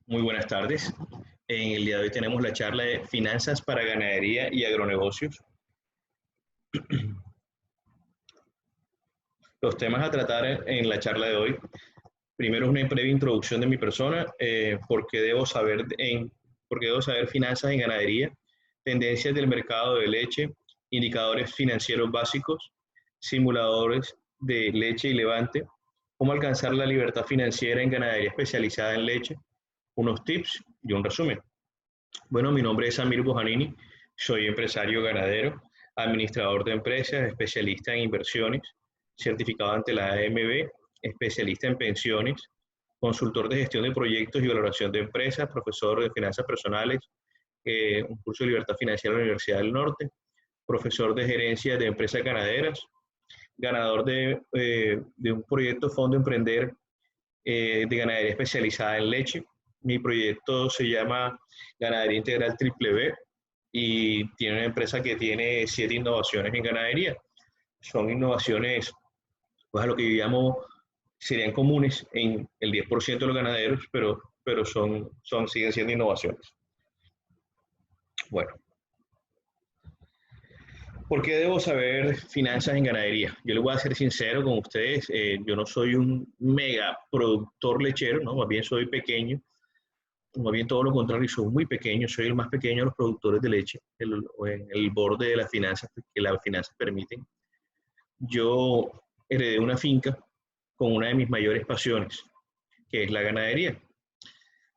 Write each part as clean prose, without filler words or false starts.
Muy buenas tardes. En el día de hoy tenemos la charla de finanzas para ganadería y agronegocios. Los temas a tratar en la charla de hoy. Primero, una breve introducción de mi persona, por qué debo saber finanzas en ganadería, tendencias del mercado de leche, indicadores financieros básicos, simuladores de leche y levante, cómo alcanzar la libertad financiera en ganadería especializada en leche, unos tips y un resumen. Bueno, mi nombre es Samir Bojanini, soy empresario ganadero, administrador de empresas, especialista en inversiones, certificado ante la AMB, especialista en pensiones, consultor de gestión de proyectos y valoración de empresas, profesor de finanzas personales, un curso de libertad financiera en la Universidad del Norte, profesor de gerencia de empresas ganaderas, ganador de un proyecto Fondo Emprender de ganadería especializada en leche. Mi proyecto se llama Ganadería Integral Triple B y tiene una empresa que tiene 7 innovaciones en ganadería. Son innovaciones, pues a lo que digamos serían comunes en el 10% de los ganaderos, pero siguen siendo innovaciones. Bueno, ¿por qué debo saber finanzas en ganadería? Yo les voy a ser sincero con ustedes, yo no soy un mega productor lechero, ¿no? Más bien soy pequeño, más bien todo lo contrario, soy muy pequeño, soy el más pequeño de los productores de leche, en el borde de las finanzas que las finanzas permiten. Yo heredé una finca con una de mis mayores pasiones, que es la ganadería.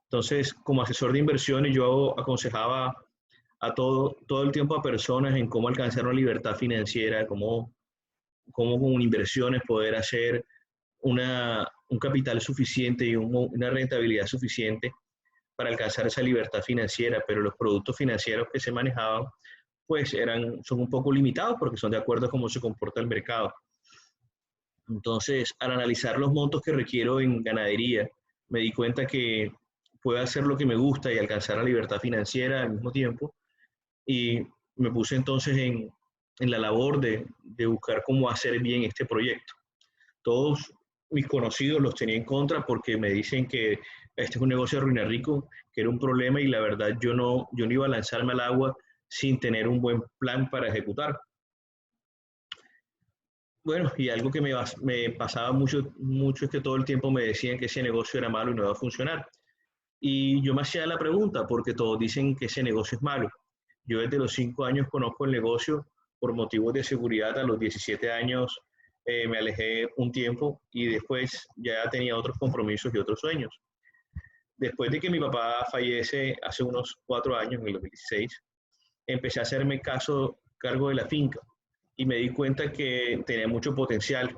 Entonces, como asesor de inversiones, yo aconsejaba a todo el tiempo a personas en cómo alcanzar una libertad financiera, cómo con inversiones poder hacer un capital suficiente y una rentabilidad suficiente para alcanzar esa libertad financiera, pero los productos financieros que se manejaban pues son un poco limitados porque son de acuerdo a cómo se comporta el mercado. Entonces, al analizar los montos que requiero en ganadería, me di cuenta que puedo hacer lo que me gusta y alcanzar la libertad financiera al mismo tiempo, y me puse entonces en la labor de buscar cómo hacer bien este proyecto. Todos mis conocidos los tenía en contra porque me dicen que este es un negocio de ruina rico, que era un problema, y la verdad yo no iba a lanzarme al agua sin tener un buen plan para ejecutar. Bueno, y algo que me pasaba mucho es que todo el tiempo me decían que ese negocio era malo y no iba a funcionar. Y yo me hacía la pregunta, porque todos dicen que ese negocio es malo. Yo desde los 5 años conozco el negocio por motivos de seguridad. A los 17 años me alejé un tiempo y después ya tenía otros compromisos y otros sueños. Después de que mi papá fallece hace unos 4 años, en el 2016, empecé a hacerme cargo de la finca y me di cuenta que tenía mucho potencial.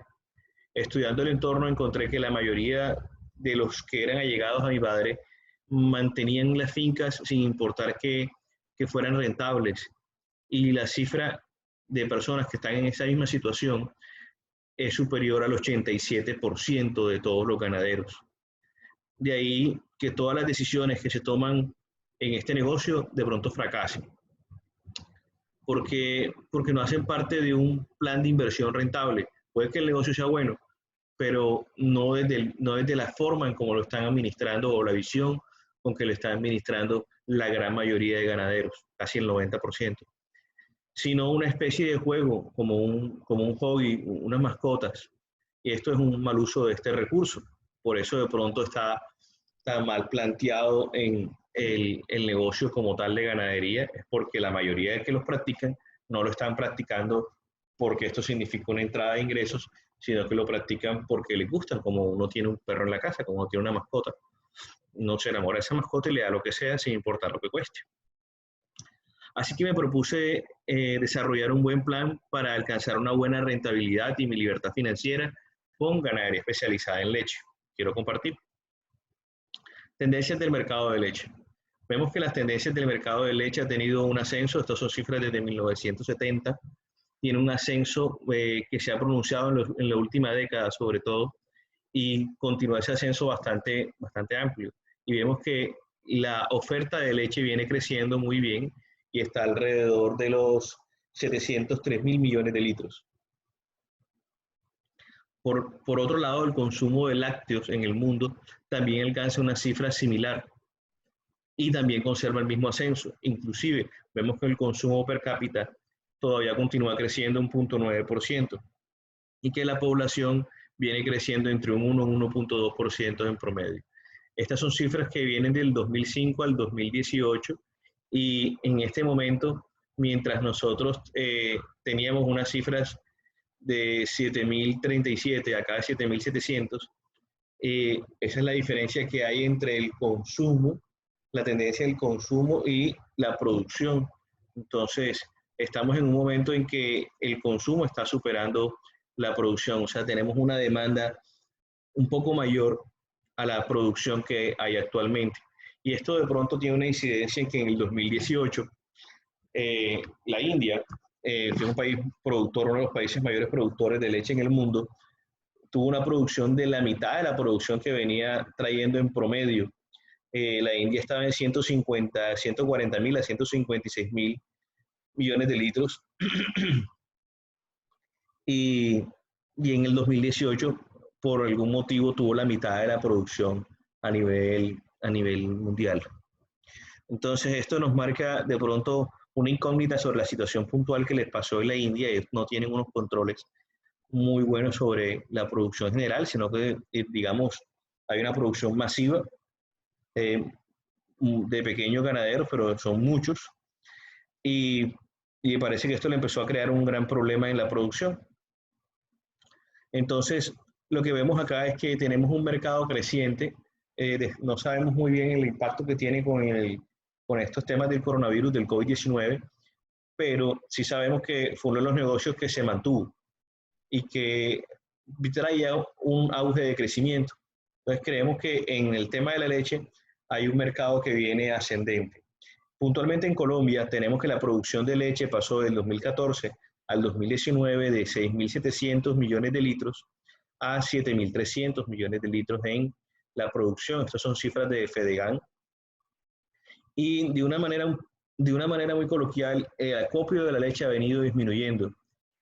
Estudiando el entorno encontré que la mayoría de los que eran allegados a mi padre mantenían las fincas sin importar que fueran rentables. Y la cifra de personas que están en esa misma situación es superior al 87% de todos los ganaderos. De ahí que todas las decisiones que se toman en este negocio de pronto fracasen, porque no hacen parte de un plan de inversión rentable. Puede que el negocio sea bueno, pero no desde la forma en cómo lo están administrando o la visión con que lo están administrando la gran mayoría de ganaderos, casi el 90%, sino una especie de juego, como un hobby, unas mascotas. Y esto es un mal uso de este recurso. Por eso de pronto está tan mal planteado en el negocio como tal de ganadería, es porque la mayoría de que los practican no lo están practicando porque esto significa una entrada de ingresos, sino que lo practican porque les gustan, como uno tiene un perro en la casa, como uno tiene una mascota. Uno se enamora de esa mascota y le da lo que sea sin importar lo que cueste. Así que me propuse desarrollar un buen plan para alcanzar una buena rentabilidad y mi libertad financiera con ganadería especializada en leche. Quiero compartir. Tendencias del mercado de leche. Vemos que las tendencias del mercado de leche ha tenido un ascenso, estas son cifras desde 1970, tiene un ascenso que se ha pronunciado en la última década sobre todo, y continúa ese ascenso bastante amplio. Y vemos que la oferta de leche viene creciendo muy bien y está alrededor de los 703 mil millones de litros. Por otro lado, el consumo de lácteos en el mundo también alcanza una cifra similar. y también conserva el mismo ascenso. Inclusive vemos que el consumo per cápita todavía continúa creciendo un 0.9% y que la población viene creciendo entre un 1 y 1.2% en promedio. Estas son cifras que vienen del 2005 al 2018 y en este momento, mientras nosotros teníamos unas cifras de 7.037 a cada 7.700, esa es la diferencia que hay entre el consumo, la tendencia del consumo y la producción. Entonces, estamos en un momento en que el consumo está superando la producción, o sea, tenemos una demanda un poco mayor a la producción que hay actualmente. Y esto de pronto tiene una incidencia en que en el 2018 la India, que es un país productor, uno de los países mayores productores de leche en el mundo, tuvo una producción de la mitad de la producción que venía trayendo en promedio. La India estaba en 140.000 a 156.000 millones de litros y, y en el 2018 por algún motivo tuvo la mitad de la producción a nivel mundial. Entonces esto nos marca de pronto una incógnita sobre la situación puntual que les pasó en la India. Ellos no tienen unos controles muy buenos sobre la producción general, sino que, digamos, hay una producción masiva eh, de pequeños ganaderos, pero son muchos, y, y parece que esto le empezó a crear un gran problema en la producción. Entonces, lo que vemos acá es que tenemos un mercado creciente, no sabemos muy bien el impacto que tiene con estos temas del coronavirus, del COVID-19, pero sí sabemos que fue uno de los negocios que se mantuvo y que traía un auge de crecimiento. Entonces creemos que en el tema de la leche hay un mercado que viene ascendente. Puntualmente en Colombia tenemos que la producción de leche pasó del 2014 al 2019 de 6.700 millones de litros a 7.300 millones de litros en la producción. Estas son cifras de Fedegan. Y de una manera muy coloquial, el acopio de la leche ha venido disminuyendo.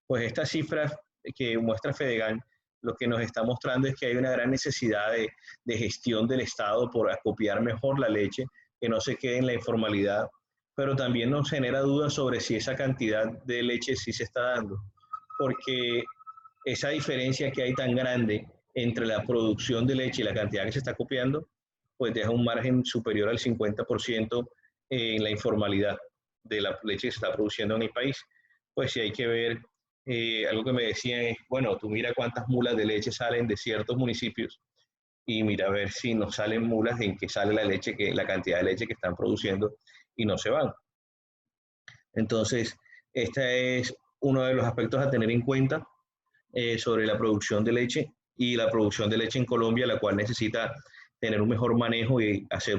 Pues estas cifras que muestra Fedegan lo que nos está mostrando es que hay una gran necesidad de gestión del Estado por acopiar mejor la leche, que no se quede en la informalidad, pero también nos genera dudas sobre si esa cantidad de leche sí se está dando, porque esa diferencia que hay tan grande entre la producción de leche y la cantidad que se está copiando, pues deja un margen superior al 50% en la informalidad de la leche que se está produciendo en el país. Pues sí hay que ver, algo que me decían es, bueno, tú mira cuántas mulas de leche salen de ciertos municipios y mira a ver si nos salen mulas en que sale la leche, la cantidad de leche que están produciendo y no se van. Entonces, este es uno de los aspectos a tener en cuenta sobre la producción de leche y la producción de leche en Colombia, la cual necesita tener un mejor manejo y hacer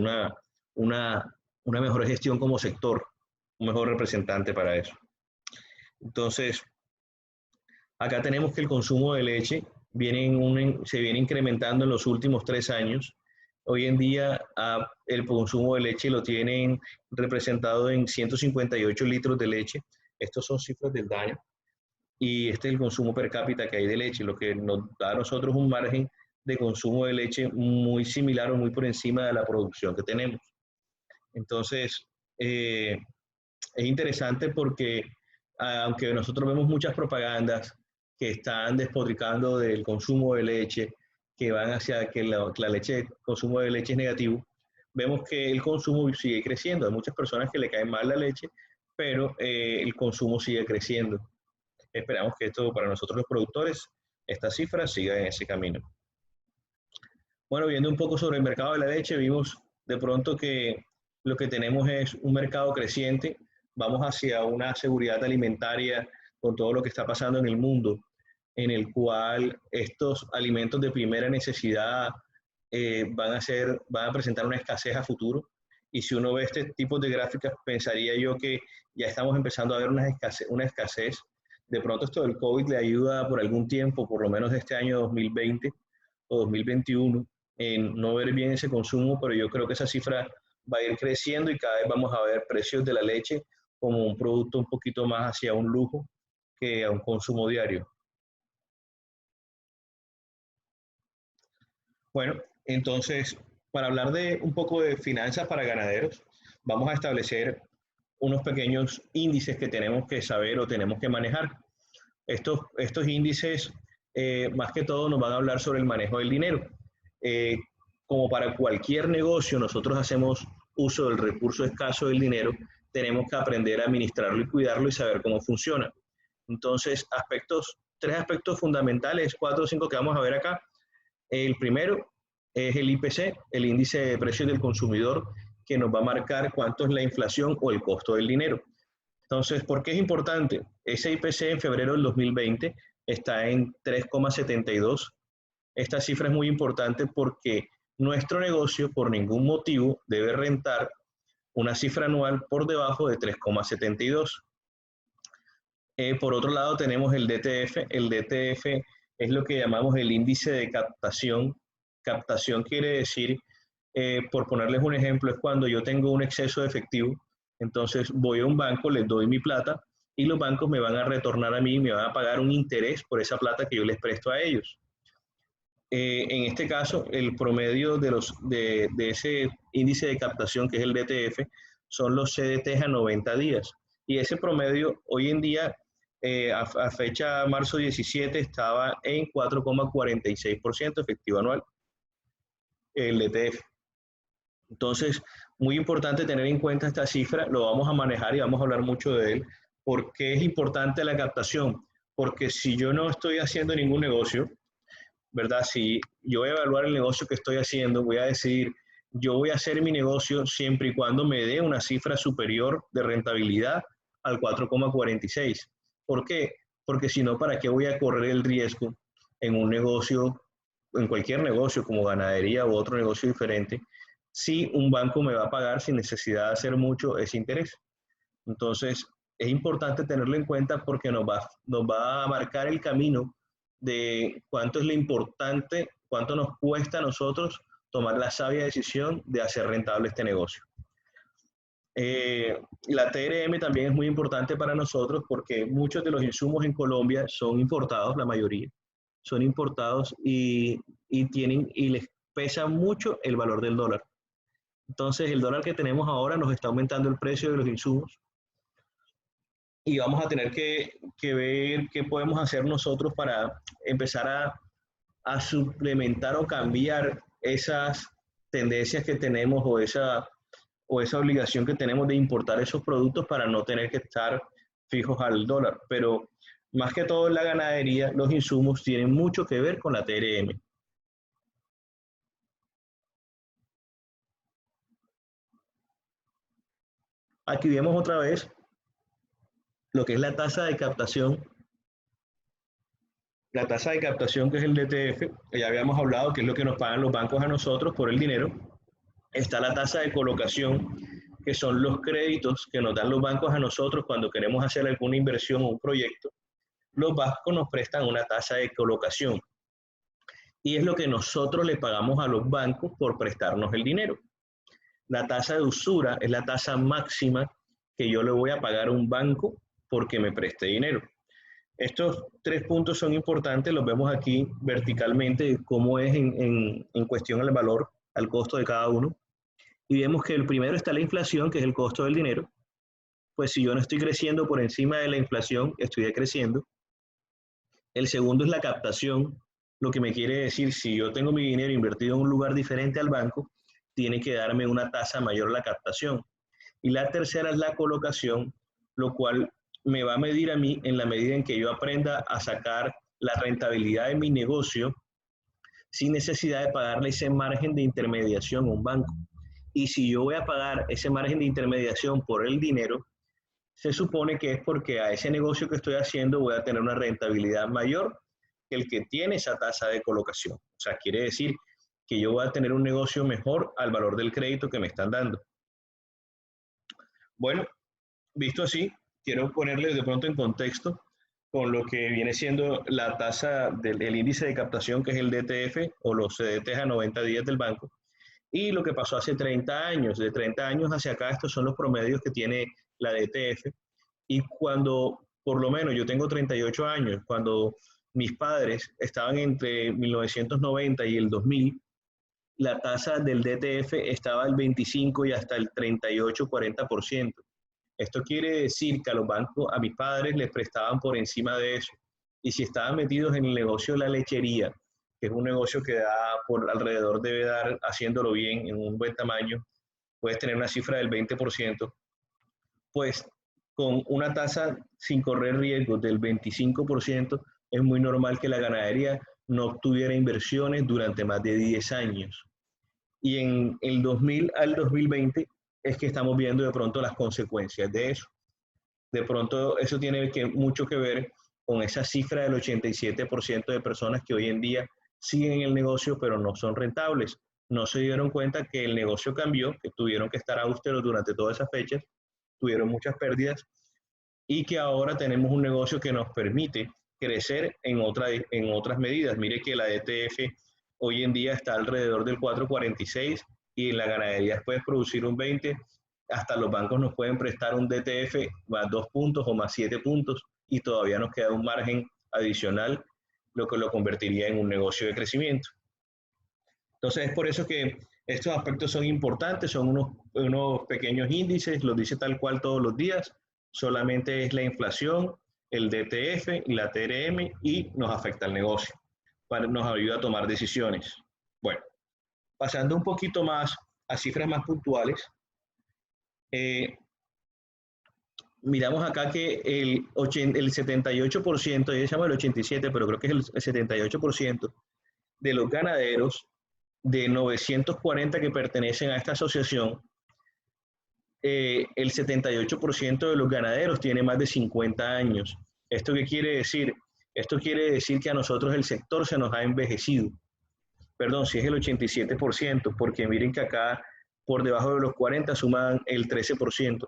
una mejor gestión como sector, un mejor representante para eso. Entonces, acá tenemos que el consumo de leche se viene incrementando en los últimos 3 años. Hoy en día el consumo de leche lo tienen representado en 158 litros de leche. Estos son cifras del DANE. Y este es el consumo per cápita que hay de leche, lo que nos da a nosotros un margen de consumo de leche muy similar o muy por encima de la producción que tenemos. Entonces, es interesante porque aunque nosotros vemos muchas propagandas que están despotricando del consumo de leche, que van hacia que la leche, el consumo de leche es negativo, vemos que el consumo sigue creciendo. Hay muchas personas que le caen mal la leche, pero el consumo sigue creciendo. Esperamos que esto para nosotros los productores, esta cifra siga en ese camino. Bueno, viendo un poco sobre el mercado de la leche, vimos de pronto que lo que tenemos es un mercado creciente, vamos hacia una seguridad alimentaria con todo lo que está pasando en el mundo, en el cual estos alimentos de primera necesidad van a presentar una escasez a futuro. Y si uno ve este tipo de gráficas, pensaría yo que ya estamos empezando a ver una escasez. De pronto esto del COVID le ayuda por algún tiempo, por lo menos de este año 2020 o 2021, en no ver bien ese consumo, pero yo creo que esa cifra va a ir creciendo y cada vez vamos a ver precios de la leche como un producto un poquito más hacia un lujo que a un consumo diario. Bueno, entonces, para hablar de un poco de finanzas para ganaderos, vamos a establecer unos pequeños índices que tenemos que saber o tenemos que manejar. Estos índices, más que todo, nos van a hablar sobre el manejo del dinero. Como para cualquier negocio, nosotros hacemos uso del recurso escaso del dinero, tenemos que aprender a administrarlo y cuidarlo y saber cómo funciona. Entonces, tres aspectos fundamentales, 4 o 5 que vamos a ver acá. El primero es el IPC, el índice de precios del consumidor, que nos va a marcar cuánto es la inflación o el costo del dinero. Entonces, ¿por qué es importante? Ese IPC en febrero del 2020 está en 3,72. Esta cifra es muy importante porque nuestro negocio por ningún motivo debe rentar una cifra anual por debajo de 3,72. Por otro lado tenemos el DTF. El DTF es lo que llamamos el índice de captación. Captación quiere decir, por ponerles un ejemplo, es cuando yo tengo un exceso de efectivo, entonces voy a un banco, les doy mi plata y los bancos me van a retornar a mí, me van a pagar un interés por esa plata que yo les presto a ellos. En este caso, el promedio de ese índice de captación, que es el DTF, son los CDTs a 90 días. Y ese promedio, hoy en día, a fecha marzo 17, estaba en 4,46% efectivo anual, el DTF. Entonces, muy importante tener en cuenta esta cifra, lo vamos a manejar y vamos a hablar mucho de él. ¿Por qué es importante la captación? Porque si yo no estoy haciendo ningún negocio, ¿verdad? Si yo voy a evaluar el negocio que estoy haciendo, voy a decidir, yo voy a hacer mi negocio siempre y cuando me dé una cifra superior de rentabilidad al 4,46. ¿Por qué? Porque si no, ¿para qué voy a correr el riesgo en un negocio, en cualquier negocio como ganadería u otro negocio diferente, si un banco me va a pagar sin necesidad de hacer mucho ese interés? Entonces, es importante tenerlo en cuenta porque nos va a marcar el camino de cuánto es lo importante, cuánto nos cuesta a nosotros tomar la sabia decisión de hacer rentable este negocio. La TRM también es muy importante para nosotros porque muchos de los insumos en Colombia son importados, la mayoría son importados y les pesa mucho el valor del dólar. Entonces, el dólar que tenemos ahora nos está aumentando el precio de los insumos y vamos a tener que ver qué podemos hacer nosotros para empezar a suplementar o cambiar esas tendencias que tenemos o esa obligación que tenemos de importar esos productos para no tener que estar fijos al dólar. Pero más que todo en la ganadería, los insumos tienen mucho que ver con la TRM. Aquí vemos otra vez lo que es la tasa de captación. La tasa de captación, que es el DTF, ya habíamos hablado que es lo que nos pagan los bancos a nosotros por el dinero. Está la tasa de colocación, que son los créditos que nos dan los bancos a nosotros cuando queremos hacer alguna inversión o un proyecto. Los bancos nos prestan una tasa de colocación y es lo que nosotros le pagamos a los bancos por prestarnos el dinero. La tasa de usura es la tasa máxima que yo le voy a pagar a un banco porque me preste dinero. Estos tres puntos son importantes, los vemos aquí verticalmente, cómo es en cuestión al valor, al costo de cada uno. Y vemos que el primero está la inflación, que es el costo del dinero. Pues si yo no estoy creciendo por encima de la inflación, estoy decreciendo. El segundo es la captación, lo que me quiere decir, si yo tengo mi dinero invertido en un lugar diferente al banco, tiene que darme una tasa mayor la captación. Y la tercera es la colocación, lo cual me va a medir a mí en la medida en que yo aprenda a sacar la rentabilidad de mi negocio sin necesidad de pagarle ese margen de intermediación a un banco. Y si yo voy a pagar ese margen de intermediación por el dinero, se supone que es porque a ese negocio que estoy haciendo voy a tener una rentabilidad mayor que el que tiene esa tasa de colocación. O sea, quiere decir que yo voy a tener un negocio mejor al valor del crédito que me están dando. Bueno, visto así, quiero ponerles de pronto en contexto con lo que viene siendo la tasa del índice de captación, que es el DTF o los CDTs a 90 días del banco, y lo que pasó hace 30 años. De 30 años hacia acá, estos son los promedios que tiene la DTF. Y cuando, por lo menos yo tengo 38 años, cuando mis padres estaban entre 1990 y el 2000, la tasa del DTF estaba al 25 y hasta el 38-40%. Esto quiere decir que a los bancos, a mis padres les prestaban por encima de eso. Y si estaban metidos en el negocio de la lechería, que es un negocio que da por alrededor, debe dar, haciéndolo bien, en un buen tamaño, puedes tener una cifra del 20%, pues con una tasa sin correr riesgos del 25%, es muy normal que la ganadería no obtuviera inversiones durante más de 10 años. Y en el 2000 al 2020 es que estamos viendo de pronto las consecuencias de eso. De pronto eso tiene mucho que ver con esa cifra del 87% de personas que hoy en día siguen en el negocio pero no son rentables. No se dieron cuenta que el negocio cambió, que tuvieron que estar austeros durante todas esas fechas, tuvieron muchas pérdidas y que ahora tenemos un negocio que nos permite crecer en otras medidas. Mire que la ETF hoy en día está alrededor del 4,46 y en la ganadería puedes producir un 20, hasta los bancos nos pueden prestar un DTF más 2 puntos o más 7 puntos y todavía nos queda un margen adicional, lo que lo convertiría en un negocio de crecimiento. Entonces es por eso que estos aspectos son importantes, son unos pequeños índices, los dice tal cual todos los días, solamente es la inflación, el DTF y la TRM y nos afecta al negocio, nos ayuda a tomar decisiones. Bueno, pasando un poquito más a cifras más puntuales, miramos acá que el 78%, ya se llama el 87%, pero creo que es el 78% de los ganaderos de 940 que pertenecen a esta asociación, el 78% de los ganaderos tiene más de 50 años. ¿Esto qué quiere decir? Esto quiere decir que a nosotros el sector se nos ha envejecido. Perdón, si es el 87%, porque miren que acá por debajo de los 40 suman el 13%.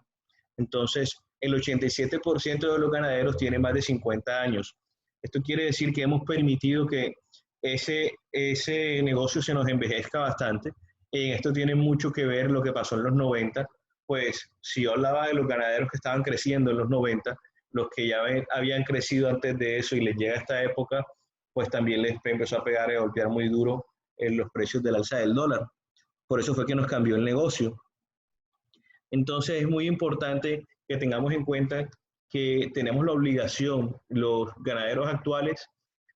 Entonces, el 87% de los ganaderos tiene más de 50 años. Esto quiere decir que hemos permitido que ese negocio se nos envejezca bastante. En esto tiene mucho que ver lo que pasó en los 90, pues si yo hablaba de los ganaderos que estaban creciendo en los 90, los que ya habían crecido antes de eso y les llega esta época, pues también les empezó a pegar y a golpear muy duro en los precios del alza del dólar. Por eso fue que nos cambió el negocio. Entonces es muy importante que tengamos en cuenta que tenemos la obligación, los ganaderos actuales,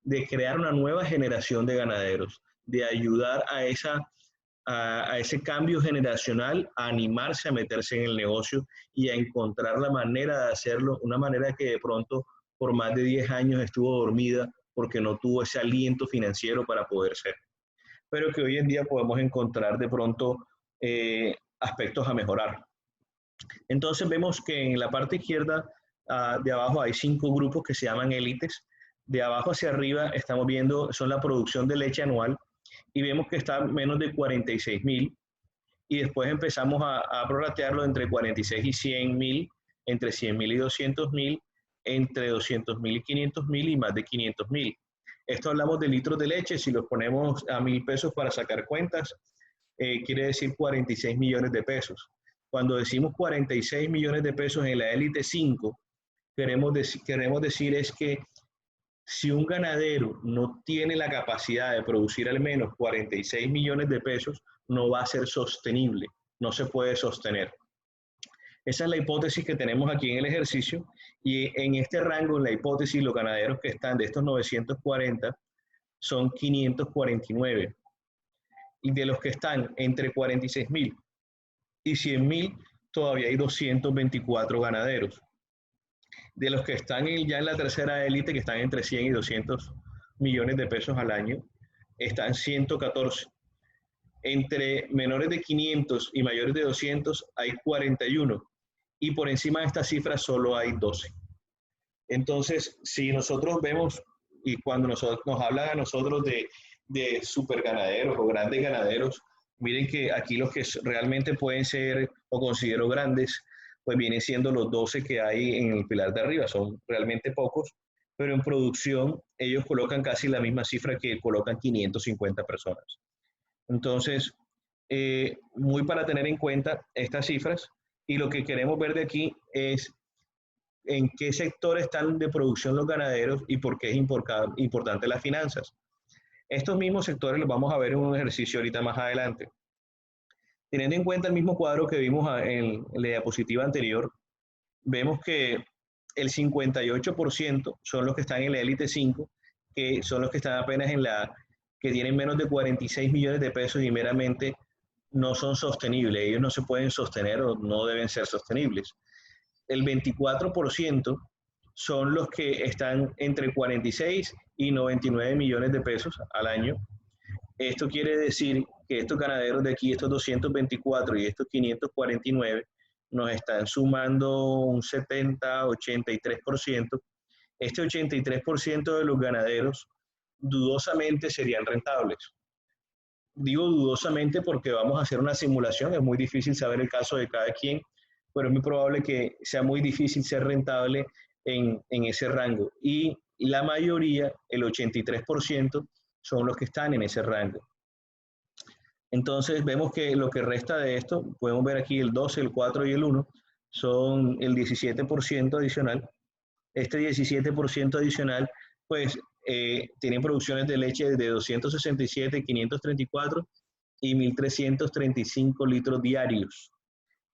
de crear una nueva generación de ganaderos, de ayudar a ese cambio generacional, a animarse a meterse en el negocio y a encontrar la manera de hacerlo, una manera que de pronto por más de 10 años estuvo dormida porque no tuvo ese aliento financiero para poder ser. Pero que hoy en día podemos encontrar de pronto aspectos a mejorar. Entonces vemos que en la parte izquierda de abajo hay 5 grupos que se llaman élites. De abajo hacia arriba estamos viendo, son la producción de leche anual y vemos que está menos de 46.000 y después empezamos a prorratearlo entre 46 y 100.000, entre 100.000 y 200.000, entre 200.000 y 500.000 y más de 500.000. Esto hablamos de litros de leche, si los ponemos a 1.000 pesos para sacar cuentas, quiere decir 46 millones de pesos. Cuando decimos 46 millones de pesos en la élite 5, queremos decir es que si un ganadero no tiene la capacidad de producir al menos 46 millones de pesos, no va a ser sostenible, no se puede sostener. Esa es la hipótesis que tenemos aquí en el ejercicio y en este rango, en la hipótesis, los ganaderos que están de estos 940 son 549. Y de los que están entre 46.000 y 100.000, todavía hay 224 ganaderos. De los que están ya en la tercera élite, que están entre 100 y 200 millones de pesos al año, están 114. Entre menores de 500 y mayores de 200 hay 41. Y por encima de esta cifra solo hay 12. Entonces, si nosotros vemos, y cuando nos hablan a nosotros de superganaderos o grandes ganaderos, miren que aquí los que realmente pueden ser o considero grandes, pues vienen siendo los 12 que hay en el pilar de arriba, son realmente pocos, pero en producción ellos colocan casi la misma cifra que colocan 550 personas. Entonces, muy para tener en cuenta estas cifras, y lo que queremos ver de aquí es en qué sector están de producción los ganaderos y por qué es importante las finanzas. Estos mismos sectores los vamos a ver en un ejercicio ahorita más adelante. Teniendo en cuenta el mismo cuadro que vimos en la diapositiva anterior, vemos que el 58% son los que están en la élite 5, que son los que están apenas que tienen menos de 46 millones de pesos y meramente no son sostenibles. Ellos no se pueden sostener o no deben ser sostenibles. El 24% son los que están entre 46 y 99 millones de pesos al año. Esto quiere decir que estos ganaderos de aquí, estos 224 y estos 549, nos están sumando un 70-83%. Este 83% de los ganaderos dudosamente serían rentables. Digo dudosamente porque vamos a hacer una simulación, es muy difícil saber el caso de cada quien, pero es muy probable que sea muy difícil ser rentable en ese rango. Y la mayoría, el 83%, son los que están en ese rango. Entonces vemos que lo que resta de esto, podemos ver aquí el 12, el 4 y el 1, son el 17% adicional. Este 17% adicional, pues, tienen producciones de leche de 267, 534 y 1.335 litros diarios.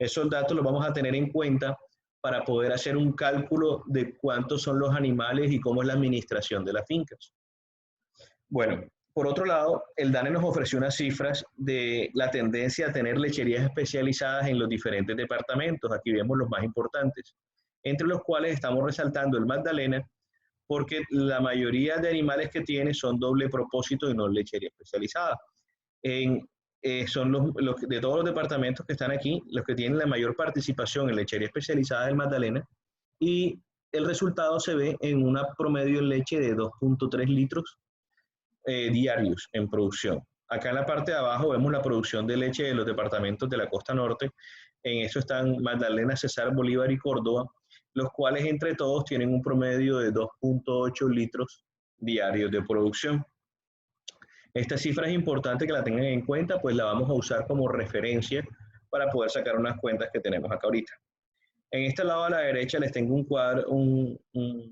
Esos datos los vamos a tener en cuenta para poder hacer un cálculo de cuántos son los animales y cómo es la administración de las fincas. Bueno, por otro lado, el DANE nos ofreció unas cifras de la tendencia a tener lecherías especializadas en los diferentes departamentos. Aquí vemos los más importantes, entre los cuales estamos resaltando el Magdalena, porque la mayoría de animales que tiene son doble propósito y no lechería especializada. Son los de todos los departamentos que están aquí, los que tienen la mayor participación en lechería especializada del Magdalena, y el resultado se ve en una promedio en leche de 2.3 litros diarios en producción. Acá en la parte de abajo vemos la producción de leche de los departamentos de la costa norte. En eso están Magdalena, Cesar, Bolívar y Córdoba, los cuales entre todos tienen un promedio de 2.8 litros diarios de producción. Esta cifra es importante que la tengan en cuenta, pues la vamos a usar como referencia para poder sacar unas cuentas que tenemos acá ahorita. En este lado a la derecha les tengo un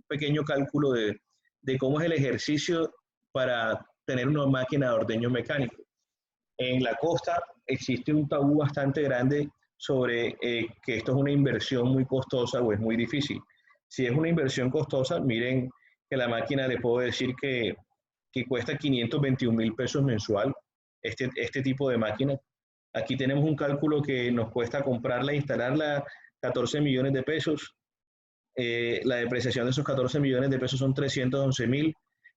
pequeño cálculo de cómo es el ejercicio para tener una máquina de ordeño mecánico. En la costa existe un tabú bastante grande sobre que esto es una inversión muy costosa o es muy difícil. Si es una inversión costosa, miren que la máquina le puedo decir que cuesta 521,000 pesos mensual, este tipo de máquina. Aquí tenemos un cálculo que nos cuesta comprarla e instalarla 14 millones de pesos. La depreciación de esos 14 millones de pesos son 311,000.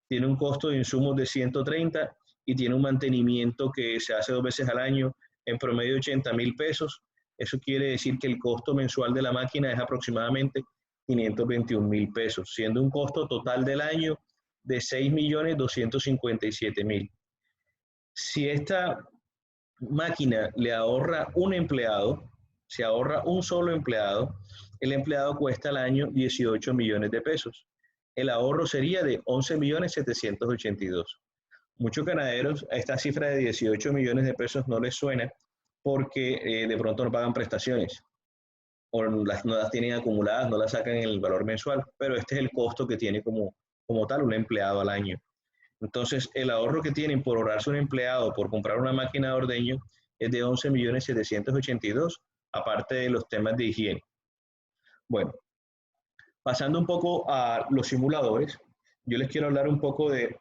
Tiene un costo de insumos de 130 y tiene un mantenimiento que se hace 2 veces al año, en promedio 80,000 pesos. Eso quiere decir que el costo mensual de la máquina es aproximadamente 521,000 pesos, siendo un costo total del año de 6.257.000. Si esta máquina le ahorra un empleado, se ahorra un solo empleado, el empleado cuesta al año 18 millones de pesos. El ahorro sería de 11.782.000. Muchos ganaderos a esta cifra de 18 millones de pesos no les suena porque de pronto no pagan prestaciones o no las tienen acumuladas, no las sacan en el valor mensual, pero este es el costo que tiene como tal un empleado al año. Entonces, el ahorro que tienen por ahorrarse un empleado, por comprar una máquina de ordeño, es de 11.782.000, aparte de los temas de higiene. Bueno, pasando un poco a los simuladores, yo les quiero hablar un poco de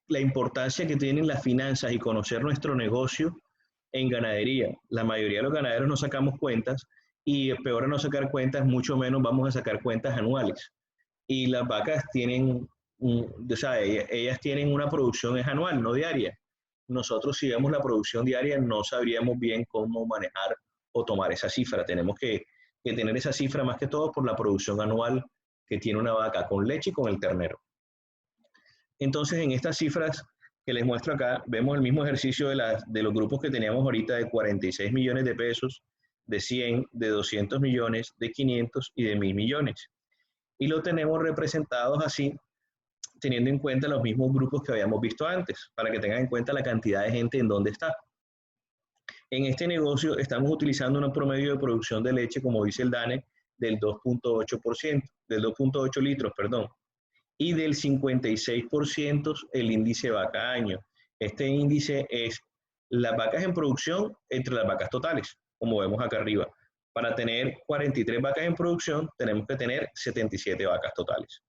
la importancia que tienen las finanzas y conocer nuestro negocio en ganadería. La mayoría de los ganaderos no sacamos cuentas y peor a no sacar cuentas, mucho menos vamos a sacar cuentas anuales. Y las vacas tienen, o sea, ellas tienen una producción es anual, no diaria. Nosotros si vemos la producción diaria no sabríamos bien cómo manejar o tomar esa cifra. Tenemos que tener esa cifra más que todo por la producción anual que tiene una vaca con leche y con el ternero. Entonces, en estas cifras que les muestro acá, vemos el mismo ejercicio de los grupos que teníamos ahorita de 46 millones de pesos, de 100, de 200 millones, de 500 y de 1.000 millones. Y lo tenemos representados así, teniendo en cuenta los mismos grupos que habíamos visto antes, para que tengan en cuenta la cantidad de gente en donde está. En este negocio estamos utilizando un promedio de producción de leche, como dice el DANE, del 2.8%, del 2.8 litros, perdón. y del 56% el índice vaca año. Este índice es las vacas en producción entre las vacas totales, como vemos acá arriba. Para tener 43 vacas en producción, tenemos que tener 77 vacas totales.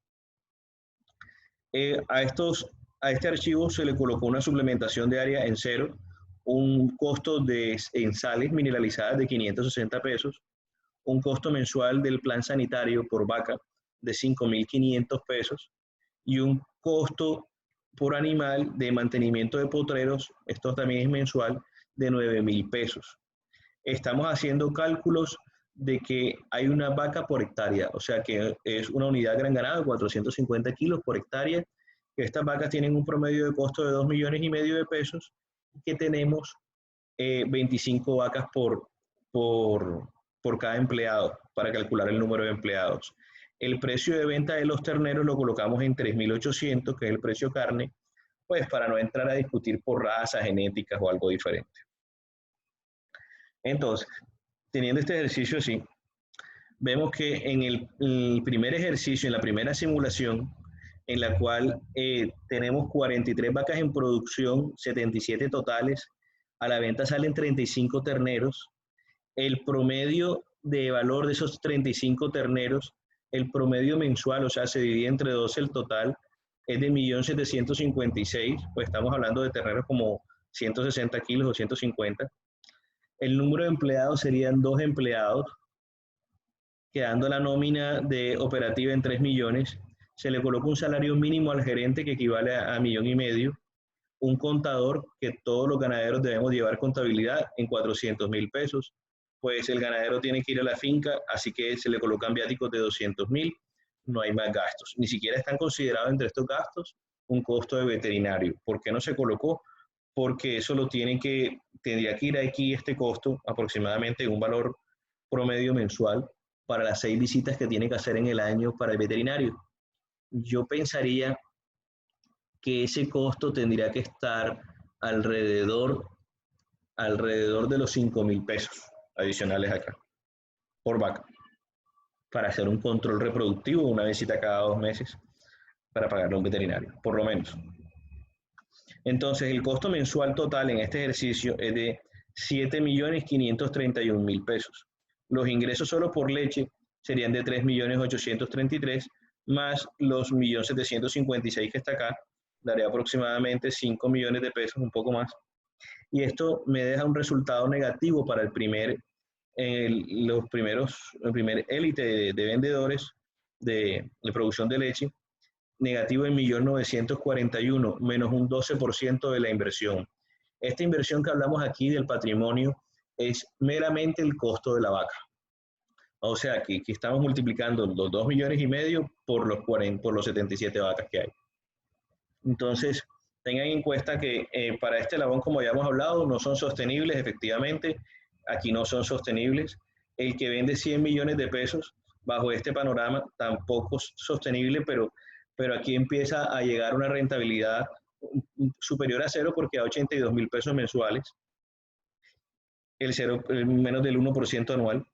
A este archivo se le colocó una suplementación de área en cero, un costo en sales mineralizadas de 560 pesos, un costo mensual del plan sanitario por vaca de 5.500 pesos y un costo por animal de mantenimiento de potreros, esto también es mensual, de 9.000 pesos. Estamos haciendo cálculos de que hay una vaca por hectárea, o sea que es una unidad gran ganado de 450 kilos por hectárea, que estas vacas tienen un promedio de costo de 2,5 millones de pesos, y que tenemos 25 vacas por cada empleado, para calcular el número de empleados. El precio de venta de los terneros lo colocamos en 3.800, que es el precio carne, pues para no entrar a discutir por razas, genéticas o algo diferente. Entonces, teniendo este ejercicio así, vemos que en el primer ejercicio, en la primera simulación, en la cual tenemos 43 vacas en producción, 77 totales, a la venta salen 35 terneros, el promedio de valor de esos 35 terneros, el promedio mensual, o sea, se divide entre 12 el total, es de 1.756.000, pues estamos hablando de terneros como 160 kilos o 150. El número de empleados serían 2 empleados, quedando la nómina de operativa en 3 millones. Se le coloca un salario mínimo al gerente que equivale a 1,5 millones, un contador que todos los ganaderos debemos llevar contabilidad en 400.000 pesos, pues el ganadero tiene que ir a la finca, así que se le colocan viáticos de 200.000, no hay más gastos. Ni siquiera están considerados entre estos gastos un costo de veterinario. ¿Por qué no se colocó? Porque eso tendría que ir aquí este costo aproximadamente un valor promedio mensual para las 6 visitas que tiene que hacer en el año para el veterinario. Yo pensaría que ese costo tendría que estar alrededor de los 5.000 pesos adicionales acá, por vaca, para hacer un control reproductivo, una visita cada 2 meses, para pagarle a un veterinario, por lo menos. Entonces, el costo mensual total en este ejercicio es de 7.531.000 pesos. Los ingresos solo por leche serían de 3.833.000, más los 1.756.000 que está acá, daría aproximadamente 5 millones de pesos, un poco más. Y esto me deja un resultado negativo para el primer élite de vendedores de producción de leche, negativo en 1.941.000, menos un 12% de la inversión. Esta inversión que hablamos aquí del patrimonio es meramente el costo de la vaca. O sea, que aquí estamos multiplicando los 2,5 millones por los 77 vacas que hay. Entonces, tengan en cuenta que para este labón, como ya hemos hablado, no son sostenibles, efectivamente, aquí no son sostenibles. El que vende 100 millones de pesos bajo este panorama tampoco es sostenible, pero aquí empieza a llegar una rentabilidad superior a cero porque a 82.000 pesos mensuales, el menos del 1% anual,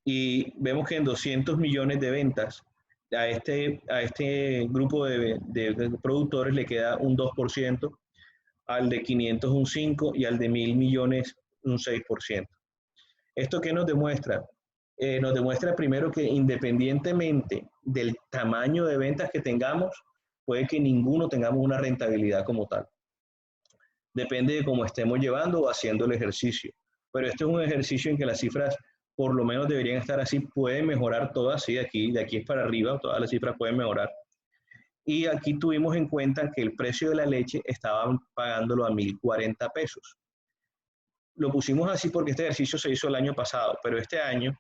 y vemos que en 200 millones de ventas a este grupo de productores le queda un 2%, al de 500 un 5% y al de 1.000 millones un 6%. ¿Esto qué nos demuestra? Nos demuestra primero que independientemente del tamaño de ventas que tengamos, puede que ninguno tengamos una rentabilidad como tal. Depende de cómo estemos llevando o haciendo el ejercicio. Pero este es un ejercicio en que las cifras por lo menos deberían estar así, pueden mejorar todas, sí, de aquí es para arriba, todas las cifras pueden mejorar. Y aquí tuvimos en cuenta que el precio de la leche estaban pagándolo a 1.040 pesos. Lo pusimos así porque este ejercicio se hizo el año pasado, pero este año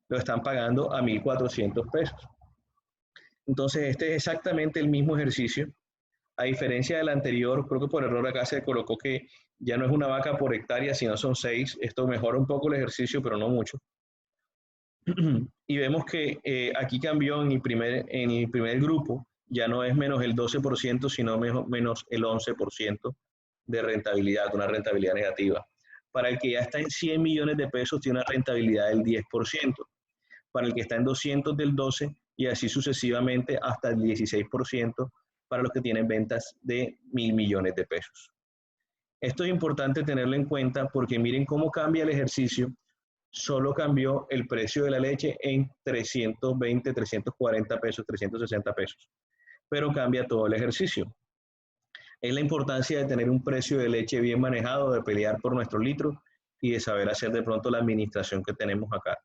lo están pagando a 1.400 pesos. Entonces, este es exactamente el mismo ejercicio. A diferencia del anterior, creo que por error acá se colocó que ya no es una vaca por hectárea, sino son 6. Esto mejora un poco el ejercicio, pero no mucho. Y vemos que aquí cambió en el primer grupo, ya no es menos el 12%, sino menos el 11% de rentabilidad, una rentabilidad negativa. Para el que ya está en 100 millones de pesos, tiene una rentabilidad del 10%. Para el que está en 200 del 12, y así sucesivamente hasta el 16% para los que tienen ventas de 1.000 millones de pesos. Esto es importante tenerlo en cuenta porque miren cómo cambia el ejercicio. Solo cambió el precio de la leche en 320, 340 pesos, 360 pesos, pero cambia todo el ejercicio. Es la importancia de tener un precio de leche bien manejado, de pelear por nuestros litros y de saber hacer de pronto la administración que tenemos acá.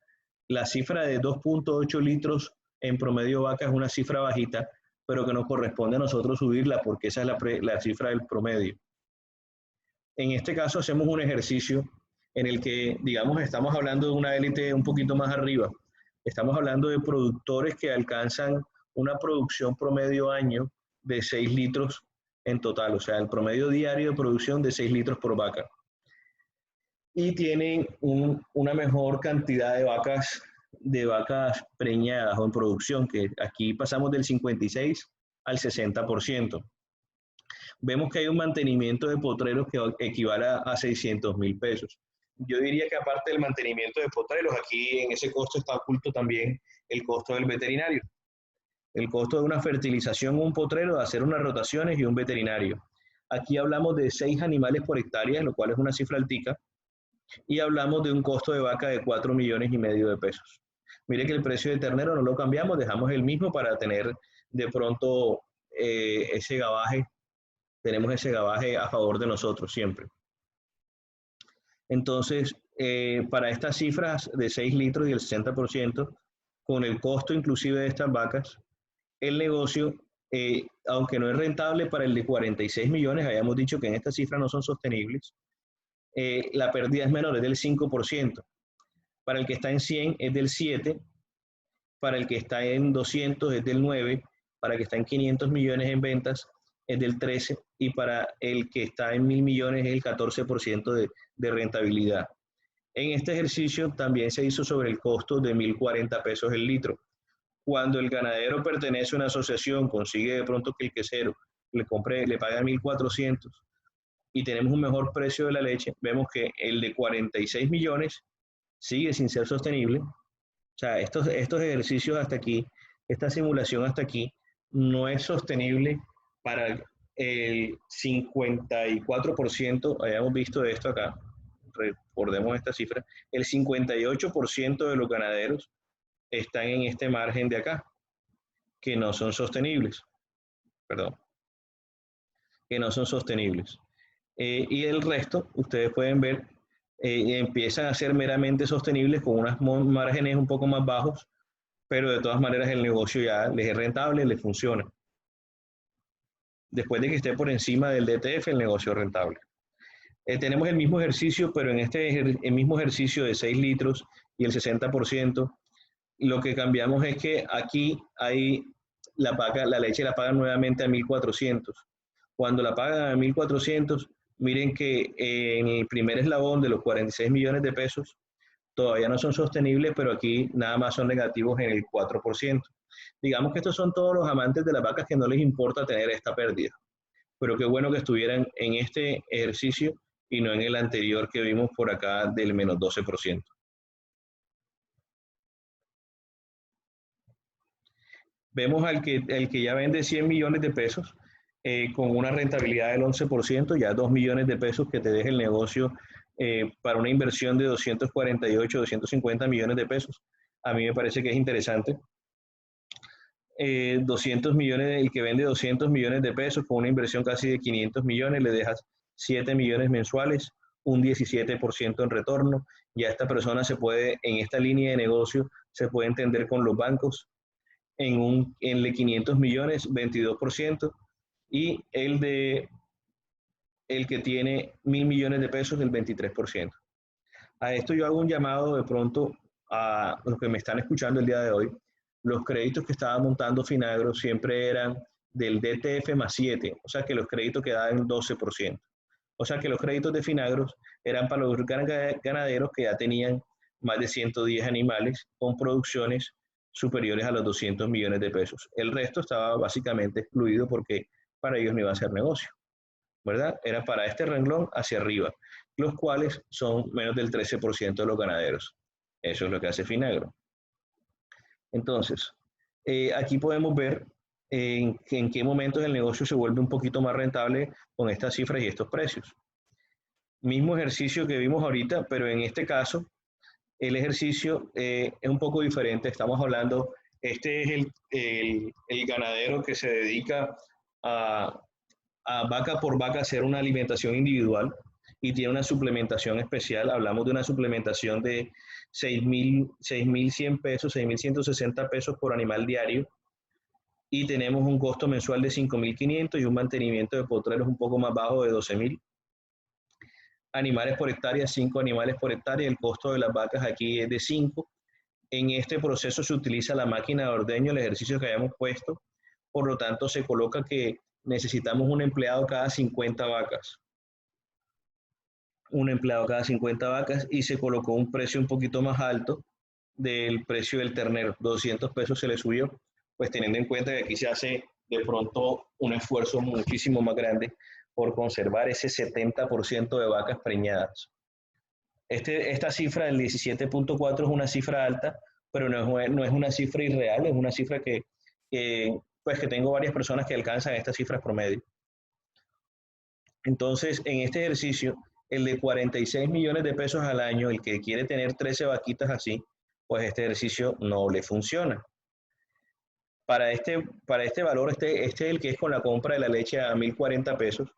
La cifra de 2.8 litros en promedio vaca es una cifra bajita, pero que nos corresponde a nosotros subirla porque esa es la cifra del promedio. En este caso hacemos un ejercicio en el que, digamos, estamos hablando de una élite un poquito más arriba. Estamos hablando de productores que alcanzan una producción promedio año de 6 litros en total, o sea, el promedio diario de producción de 6 litros por vaca. Y tienen una mejor cantidad de vacas preñadas o en producción, que aquí pasamos del 56 al 60%. Vemos que hay un mantenimiento de potreros que equivale a 600.000 pesos. Yo diría que aparte del mantenimiento de potreros, aquí en ese costo está oculto también el costo del veterinario. El costo de una fertilización, un potrero, de hacer unas rotaciones y un veterinario. Aquí hablamos de 6 animales por hectárea, lo cual es una cifra altica, y hablamos de un costo de vaca de 4,5 millones de pesos. Mire que el precio de ternero no lo cambiamos, dejamos el mismo para tener de pronto ese gabaje, tenemos ese gabaje a favor de nosotros siempre. Entonces, para estas cifras de 6 litros y el 60%, con el costo inclusive de estas vacas, el negocio, aunque no es rentable para el de 46 millones, habíamos dicho que en estas cifras no son sostenibles, la pérdida es menor, es del 5%. Para el que está en 100 es del 7%, para el que está en 200 es del 9%, para el que está en 500 millones en ventas es del 13%, y para el que está en 1.000 millones es el 14% de rentabilidad. En este ejercicio también se hizo sobre el costo de 1.040 pesos el litro. Cuando el ganadero pertenece a una asociación, consigue de pronto que el quesero le paga 1.400 y tenemos un mejor precio de la leche, vemos que el de 46 millones sigue sin ser sostenible. O sea, estos ejercicios hasta aquí, esta simulación hasta aquí, no es sostenible para el 54%, habíamos visto esto acá, recordemos esta cifra, el 58% de los ganaderos están en este margen de acá, que no son sostenibles, perdón, que no son sostenibles. Y el resto, ustedes pueden ver, empiezan a ser meramente sostenibles con unos márgenes un poco más bajos, pero de todas maneras el negocio ya les es rentable, les funciona. Después de que esté por encima del DTF, el negocio es rentable. Tenemos el mismo ejercicio, pero en el mismo ejercicio de 6 litros y el 60%, lo que cambiamos es que aquí hay la leche la pagan nuevamente a 1.400. Cuando la pagan a 1.400, miren que en el primer eslabón de los 46 millones de pesos todavía no son sostenibles, pero aquí nada más son negativos en el 4%. Digamos que estos son todos los amantes de las vacas que no les importa tener esta pérdida. Pero qué bueno que estuvieran en este ejercicio y no en el anterior que vimos por acá del menos 12%. Vemos al que ya vende 100 millones de pesos con una rentabilidad del 11%, ya 2 millones de pesos que te deja el negocio para una inversión de 248, 250 millones de pesos. A mí me parece que es interesante. 200 millones, el que vende 200 millones de pesos con una inversión casi de 500 millones, le dejas 7 millones mensuales, un 17% en retorno. Ya esta persona se puede, en esta línea de negocio, se puede entender con los bancos. En el de 500 millones, 22%, y el que tiene 1.000 millones de pesos, el 23%. A esto yo hago un llamado de pronto a los que me están escuchando el día de hoy. Los créditos que estaba montando Finagro siempre eran del DTF más 7, o sea que los créditos quedaban 12%. O sea que los créditos de Finagro eran para los ganaderos que ya tenían más de 110 animales con producciones superiores a los 200 millones de pesos. El resto estaba básicamente excluido porque para ellos no iba a ser negocio, ¿verdad? Era para este renglón hacia arriba, los cuales son menos del 13% de los ganaderos. Eso es lo que hace Finagro. Entonces, Aquí podemos ver en qué momentos el negocio se vuelve un poquito más rentable con estas cifras y estos precios. Mismo ejercicio que vimos ahorita, pero en este caso el ejercicio es un poco diferente. Estamos hablando, este es el ganadero que se dedica a, vaca por vaca hacer una alimentación individual y tiene una suplementación especial. Hablamos de una suplementación de 6.100 pesos, 6.160 pesos por animal diario, y tenemos un costo mensual de 5.500 y un mantenimiento de potreros un poco más bajo de 12.000. Animales por hectárea, 5 animales por hectárea, el costo de las vacas aquí es de 5. En este proceso se utiliza la máquina de ordeño, el ejercicio que habíamos puesto, por lo tanto se coloca que necesitamos un empleado cada 50 vacas. Un empleado cada 50 vacas, y se colocó un precio un poquito más alto del precio del ternero, 200 pesos se le subió, pues teniendo en cuenta que aquí se hace de pronto un esfuerzo muchísimo más grande por conservar ese 70% de vacas preñadas. Esta cifra del 17.4 es una cifra alta, pero no es una cifra irreal, es una cifra pues que tengo varias personas que alcanzan estas cifras promedio. Entonces, en este ejercicio, el de 46 millones de pesos al año, el que quiere tener 13 vaquitas así, pues este ejercicio no le funciona. Para este valor, este es el que es con la compra de la leche a 1.040 pesos.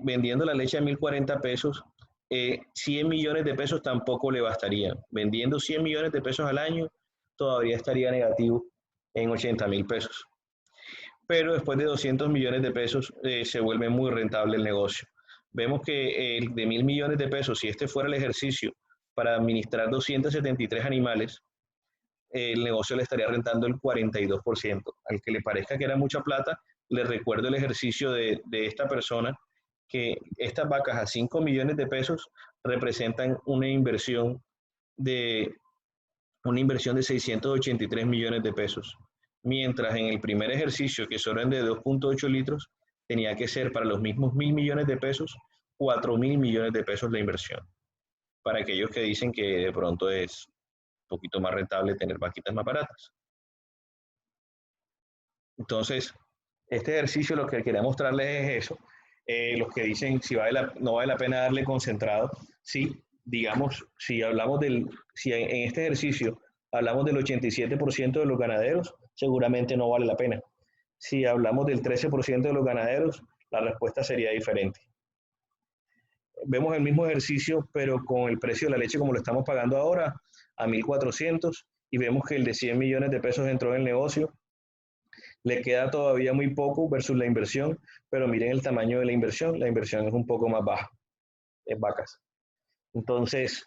Vendiendo la leche a 1.040 pesos, 100 millones de pesos tampoco le bastaría. Vendiendo 100 millones de pesos al año, todavía estaría negativo en 80.000 pesos. Pero después de 200 millones de pesos se vuelve muy rentable el negocio. Vemos que el de 1.000 millones de pesos, si este fuera el ejercicio para administrar 273 animales, el negocio le estaría rentando el 42%. Al que le parezca que era mucha plata, le recuerdo el ejercicio de esta persona, que estas vacas a 5 millones de pesos representan una inversión de 683 millones de pesos. Mientras en el primer ejercicio, que solo de 2.8 litros, tenía que ser para los mismos 1.000 millones de pesos, 4.000 millones de pesos la inversión. Para aquellos que dicen que de pronto es un poquito más rentable tener vaquitas más baratas. Entonces, este ejercicio lo que quería mostrarles es eso. Los que dicen si no vale la pena darle concentrado, sí, digamos, si en este ejercicio hablamos del 87% de los ganaderos, seguramente no vale la pena. Si hablamos del 13% de los ganaderos, la respuesta sería diferente. Vemos el mismo ejercicio, pero con el precio de la leche como lo estamos pagando ahora, a 1.400, y vemos que el de 100 millones de pesos entró en el negocio. Le queda todavía muy poco versus la inversión, pero miren el tamaño de la inversión es un poco más baja en vacas. Entonces,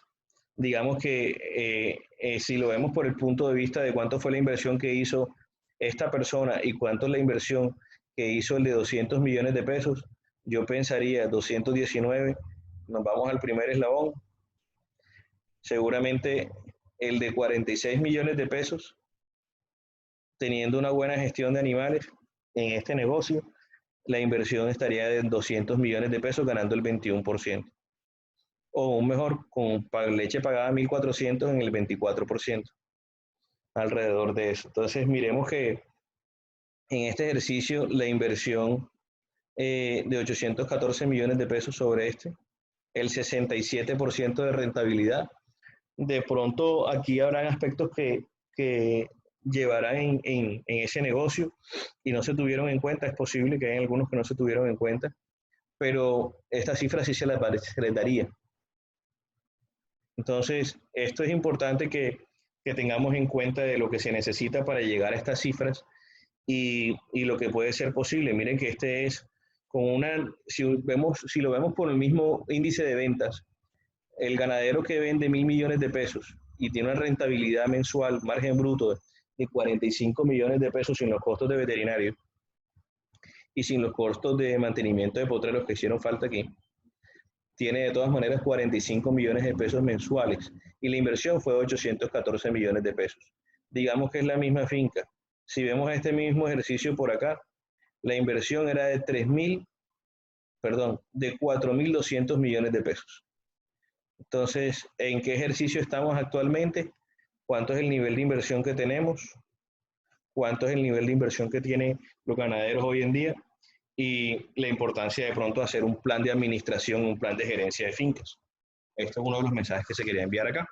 digamos que si lo vemos por el punto de vista de cuánto fue la inversión que hizo esta persona y cuánto es la inversión que hizo el de 200 millones de pesos, yo pensaría 219, nos vamos al primer eslabón. Seguramente el de 46 millones de pesos, teniendo una buena gestión de animales en este negocio, la inversión estaría de 200 millones de pesos, ganando el 21%. O mejor, con leche pagada 1.400 en el 24%, alrededor de eso. Entonces, miremos que en este ejercicio la inversión de 814 millones de pesos sobre el 67% de rentabilidad. De pronto aquí habrán aspectos que llevarán en ese negocio y no se tuvieron en cuenta. Es posible que hay algunos que no se tuvieron en cuenta, pero esta cifra sí se les daría. Entonces, esto es importante que tengamos en cuenta de lo que se necesita para llegar a estas cifras y lo que puede ser posible. Miren que este es si lo vemos por el mismo índice de ventas, el ganadero que vende 1.000 millones de pesos y tiene una rentabilidad mensual, margen bruto de 45 millones de pesos sin los costos de veterinario y sin los costos de mantenimiento de potreros que hicieron falta aquí, tiene de todas maneras 45 millones de pesos mensuales y la inversión fue de 814 millones de pesos. Digamos que es la misma finca. Si vemos este mismo ejercicio por acá, la inversión era de 4.200 millones de pesos. Entonces, ¿en qué ejercicio estamos actualmente? ¿Cuánto es el nivel de inversión que tenemos? cuánto es el nivel de inversión que tienen los ganaderos hoy en día y la importancia de pronto hacer un plan de administración, un plan de gerencia de fincas. Esto es uno de los mensajes que se quería enviar acá.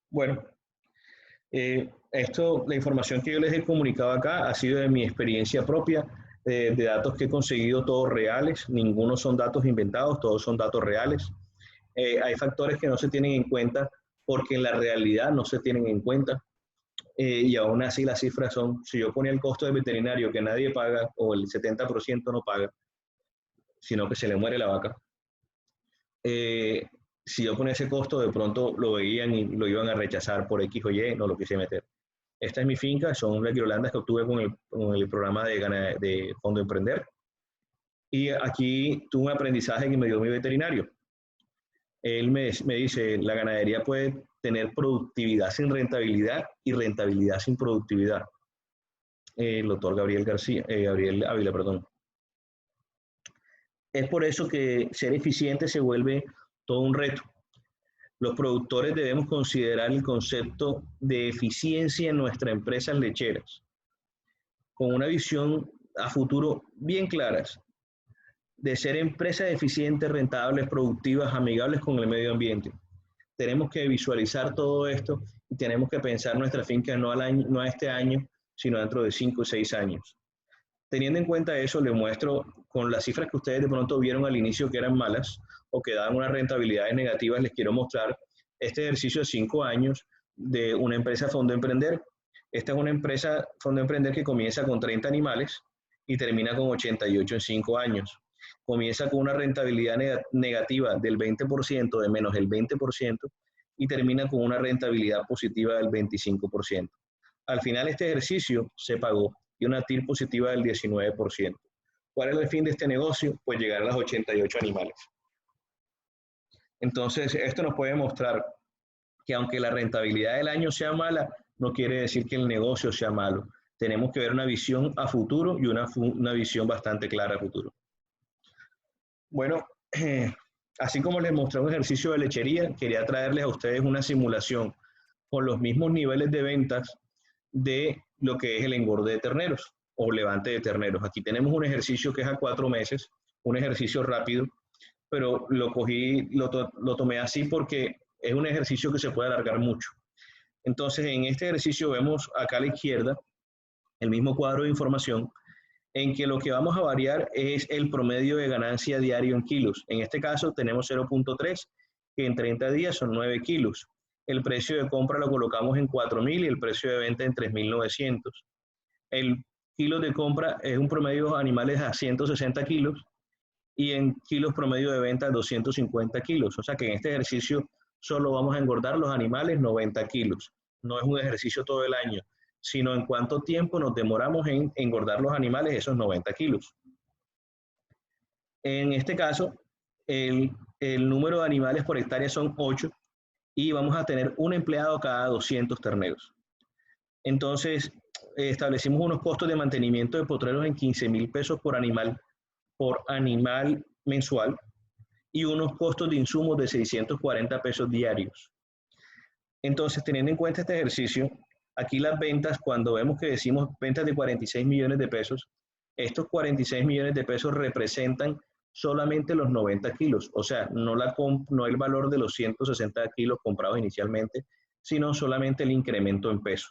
Bueno, la información que yo les he comunicado acá ha sido de mi experiencia propia, de datos que he conseguido todos reales, ninguno son datos inventados, todos son datos reales. Hay factores que no se tienen en cuenta porque en la realidad no se tienen en cuenta. Y aún así las cifras son, si yo ponía el costo de veterinario que nadie paga o el 70% no paga, sino que se le muere la vaca, si yo ponía ese costo de pronto lo veían y lo iban a rechazar por X o Y, no lo quise meter. Esta es mi finca, son las guirlandas que obtuve con el programa de Fondo Emprender. Y aquí tuve un aprendizaje que me dio mi veterinario. Él me dice, la ganadería puede tener productividad sin rentabilidad y rentabilidad sin productividad. El doctor Gabriel Ávila, perdón. Es por eso que ser eficiente se vuelve todo un reto. Los productores debemos considerar el concepto de eficiencia en nuestras empresas lecheras, con una visión a futuro bien claras, de ser empresas eficientes, rentables, productivas, amigables con el medio ambiente. Tenemos que visualizar todo esto y tenemos que pensar nuestra finca no a este año, sino dentro de 5 o 6 años. Teniendo en cuenta eso, les muestro con las cifras que ustedes de pronto vieron al inicio que eran malas o que daban unas rentabilidades negativas, les quiero mostrar este ejercicio de 5 años de una empresa Fondo Emprender. Esta es una empresa Fondo Emprender que comienza con 30 animales y termina con 88 en 5 años. Comienza con una rentabilidad negativa del 20%, de menos el 20%, y termina con una rentabilidad positiva del 25%. Al final este ejercicio se pagó y una TIR positiva del 19%. ¿Cuál es el fin de este negocio? Pues llegar a los 88 animales. Entonces, esto nos puede mostrar que aunque la rentabilidad del año sea mala, no quiere decir que el negocio sea malo. Tenemos que ver una visión a futuro y una visión bastante clara a futuro. Bueno, así como les mostré un ejercicio de lechería, quería traerles a ustedes una simulación con los mismos niveles de ventas de lo que es el engorde de terneros o levante de terneros. Aquí tenemos un ejercicio que es a 4 meses, un ejercicio rápido, pero lo tomé así porque es un ejercicio que se puede alargar mucho. Entonces, en este ejercicio vemos acá a la izquierda el mismo cuadro de información en que lo que vamos a variar es el promedio de ganancia diario en kilos. En este caso tenemos 0.3, que en 30 días son 9 kilos. El precio de compra lo colocamos en 4.000 y el precio de venta en 3.900. El kilo de compra es un promedio de animales a 160 kilos y en kilos promedio de venta 250 kilos. O sea que en este ejercicio solo vamos a engordar los animales 90 kilos. No es un ejercicio todo el año, sino en cuánto tiempo nos demoramos en engordar los animales esos 90 kilos. En este caso, el número de animales por hectárea son 8 y vamos a tener un empleado cada 200 terneros. Entonces, establecimos unos costos de mantenimiento de potreros en 15.000 pesos por animal mensual y unos costos de insumos de 640 pesos diarios. Entonces, teniendo en cuenta este ejercicio, aquí las ventas, cuando vemos que decimos ventas de 46 millones de pesos, estos 46 millones de pesos representan solamente los 90 kilos, o sea, no el valor de los 160 kilos comprados inicialmente, sino solamente el incremento en peso.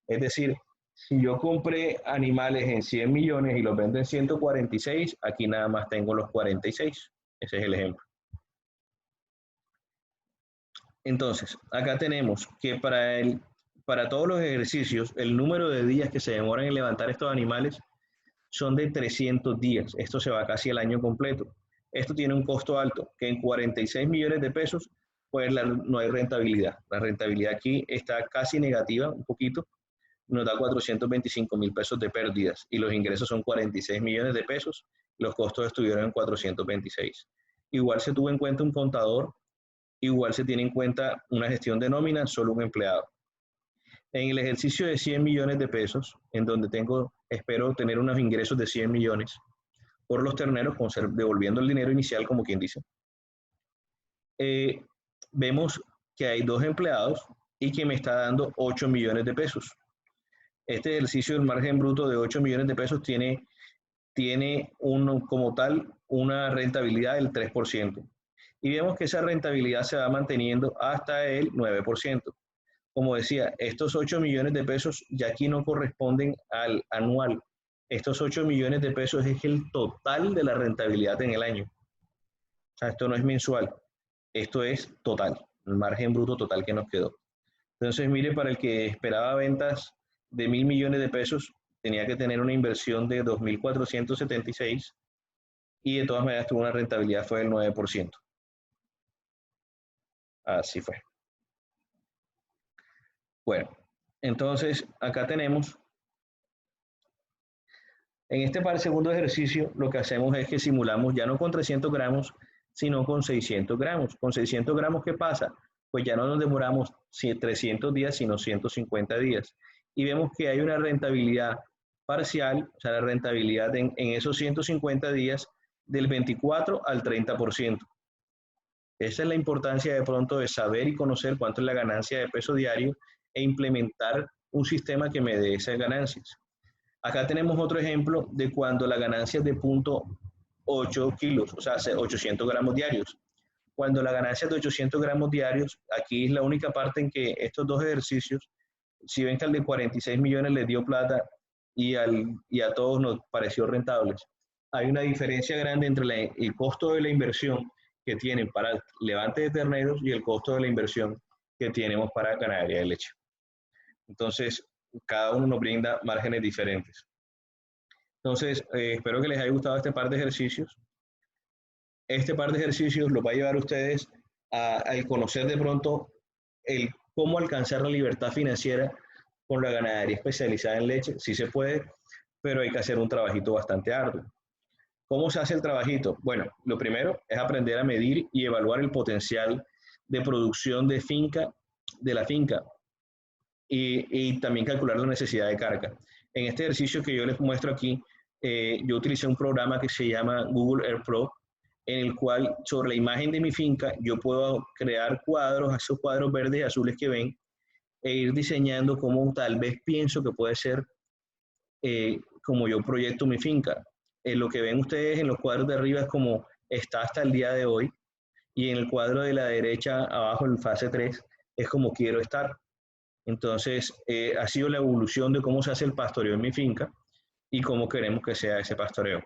Es decir, si yo compré animales en 100 millones y los vendo en 146, aquí nada más tengo los 46. Ese es el ejemplo. Entonces, acá tenemos que para todos los ejercicios, el número de días que se demoran en levantar estos animales son de 300 días. Esto se va casi el año completo. Esto tiene un costo alto, que en 46 millones de pesos, pues no hay rentabilidad. La rentabilidad aquí está casi negativa, un poquito. Nos da 425.000 pesos de pérdidas y los ingresos son 46 millones de pesos. Los costos estuvieron en 426. Igual se tuvo en cuenta un contador, igual se tiene en cuenta una gestión de nómina, solo un empleado. En el ejercicio de 100 millones de pesos, en donde espero tener unos ingresos de 100 millones por los terneros, devolviendo el dinero inicial, como quien dice, vemos que hay 2 empleados y que me está dando 8 millones de pesos. Este ejercicio del margen bruto de 8 millones de pesos tiene como tal una rentabilidad del 3%. Y vemos que esa rentabilidad se va manteniendo hasta el 9%. Como decía, estos 8 millones de pesos ya aquí no corresponden al anual. Estos 8 millones de pesos es el total de la rentabilidad en el año. O sea, esto no es mensual, esto es total, el margen bruto total que nos quedó. Entonces, mire, para el que esperaba ventas de 1.000 millones de pesos, tenía que tener una inversión de 2.476 y de todas maneras tuvo una rentabilidad fue del 9%. Así fue. Bueno, entonces acá tenemos, en este segundo ejercicio, lo que hacemos es que simulamos ya no con 300 gramos, sino con 600 gramos. Con 600 gramos, ¿qué pasa? Pues ya no nos demoramos 300 días, sino 150 días. Y vemos que hay una rentabilidad parcial, o sea, la rentabilidad en esos 150 días del 24 al 30%. Esa es la importancia de pronto de saber y conocer cuánto es la ganancia de peso diario e implementar un sistema que me dé esas ganancias. Acá tenemos otro ejemplo de cuando la ganancia es de 0.8 kilos, o sea, 800 gramos diarios. Cuando la ganancia es de 800 gramos diarios, aquí es la única parte en que estos dos ejercicios, si ven que al de 46 millones les dio plata y a todos nos pareció rentable, hay una diferencia grande entre el costo de la inversión que tienen para el levante de terneros y el costo de la inversión que tenemos para ganadería de leche. Entonces, cada uno nos brinda márgenes diferentes. Entonces, espero que les haya gustado este par de ejercicios. Este par de ejercicios los va a llevar a ustedes al conocer de pronto el cómo alcanzar la libertad financiera con la ganadería especializada en leche. Sí se puede, pero hay que hacer un trabajito bastante arduo. ¿Cómo se hace el trabajito? Bueno, lo primero es aprender a medir y evaluar el potencial de producción de la finca y también calcular la necesidad de carga. En este ejercicio que yo les muestro aquí, yo utilicé un programa que se llama Google Earth Pro, en el cual sobre la imagen de mi finca yo puedo crear cuadros, esos cuadros verdes y azules que ven, e ir diseñando cómo tal vez pienso que puede ser como yo proyecto mi finca. Lo que ven ustedes en los cuadros de arriba es como está hasta el día de hoy, y en el cuadro de la derecha abajo, en fase 3, es como quiero estar. Entonces, ha sido la evolución de cómo se hace el pastoreo en mi finca y cómo queremos que sea ese pastoreo.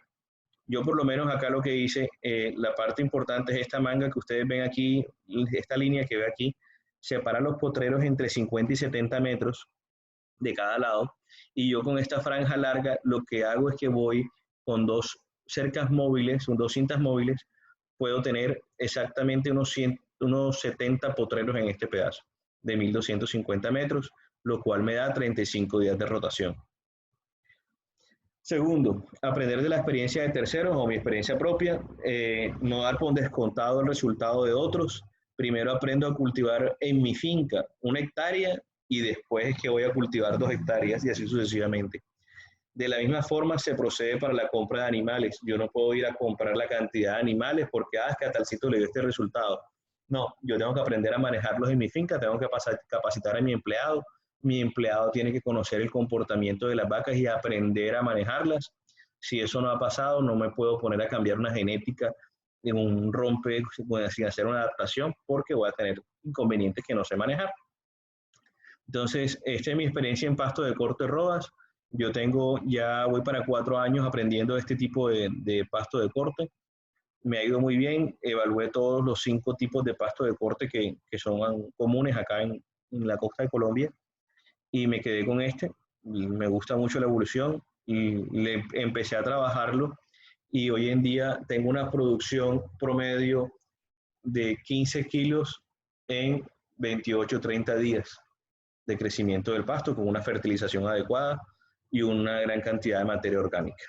Yo por lo menos acá lo que hice, la parte importante es esta manga que ustedes ven aquí, esta línea que ve aquí, separa los potreros entre 50 y 70 metros de cada lado, y yo con esta franja larga lo que hago es que voy con dos cercas móviles, son dos cintas móviles, puedo tener exactamente unos 70 potreros en este pedazo de 1.250 metros, lo cual me da 35 días de rotación. Segundo, aprender de la experiencia de terceros o mi experiencia propia, no dar por descontado el resultado de otros. Primero aprendo a cultivar en mi finca 1 hectárea y después es que voy a cultivar 2 hectáreas y así sucesivamente. De la misma forma se procede para la compra de animales. Yo no puedo ir a comprar la cantidad de animales porque es que a tal sitio le dio este resultado. No, yo tengo que aprender a manejarlos en mi finca, tengo que capacitar a mi empleado tiene que conocer el comportamiento de las vacas y aprender a manejarlas. Si eso no ha pasado, no me puedo poner a cambiar una genética en un rompe sin hacer una adaptación porque voy a tener inconvenientes que no sé manejar. Entonces, esta es mi experiencia en pasto de corte robas. Yo voy para 4 años aprendiendo este tipo de pasto de corte. Me ha ido muy bien, evalué todos los 5 tipos de pasto de corte que son comunes acá en la costa de Colombia y me quedé con este. Me gusta mucho la evolución y empecé a trabajarlo y hoy en día tengo una producción promedio de 15 kilos en 28-30 días de crecimiento del pasto con una fertilización adecuada y una gran cantidad de materia orgánica.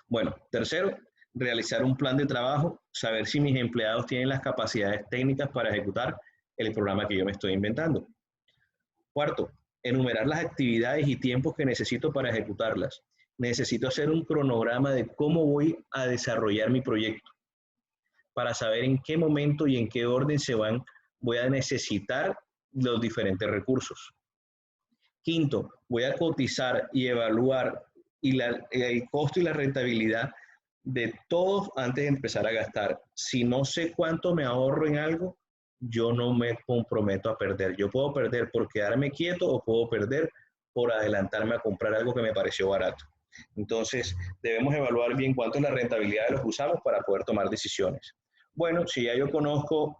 Bueno, tercero, realizar un plan de trabajo, saber si mis empleados tienen las capacidades técnicas para ejecutar el programa que yo me estoy inventando. Cuarto, enumerar las actividades y tiempos que necesito para ejecutarlas. Necesito hacer un cronograma de cómo voy a desarrollar mi proyecto para saber en qué momento y en qué orden voy a necesitar los diferentes recursos. Quinto, voy a cotizar y evaluar el costo y la rentabilidad de todos antes de empezar a gastar. Si no sé cuánto me ahorro en algo, yo no me comprometo a perder. Yo puedo perder por quedarme quieto o puedo perder por adelantarme a comprar algo que me pareció barato. Entonces, debemos evaluar bien cuánto es la rentabilidad de lo que usamos para poder tomar decisiones. Bueno, si ya yo conozco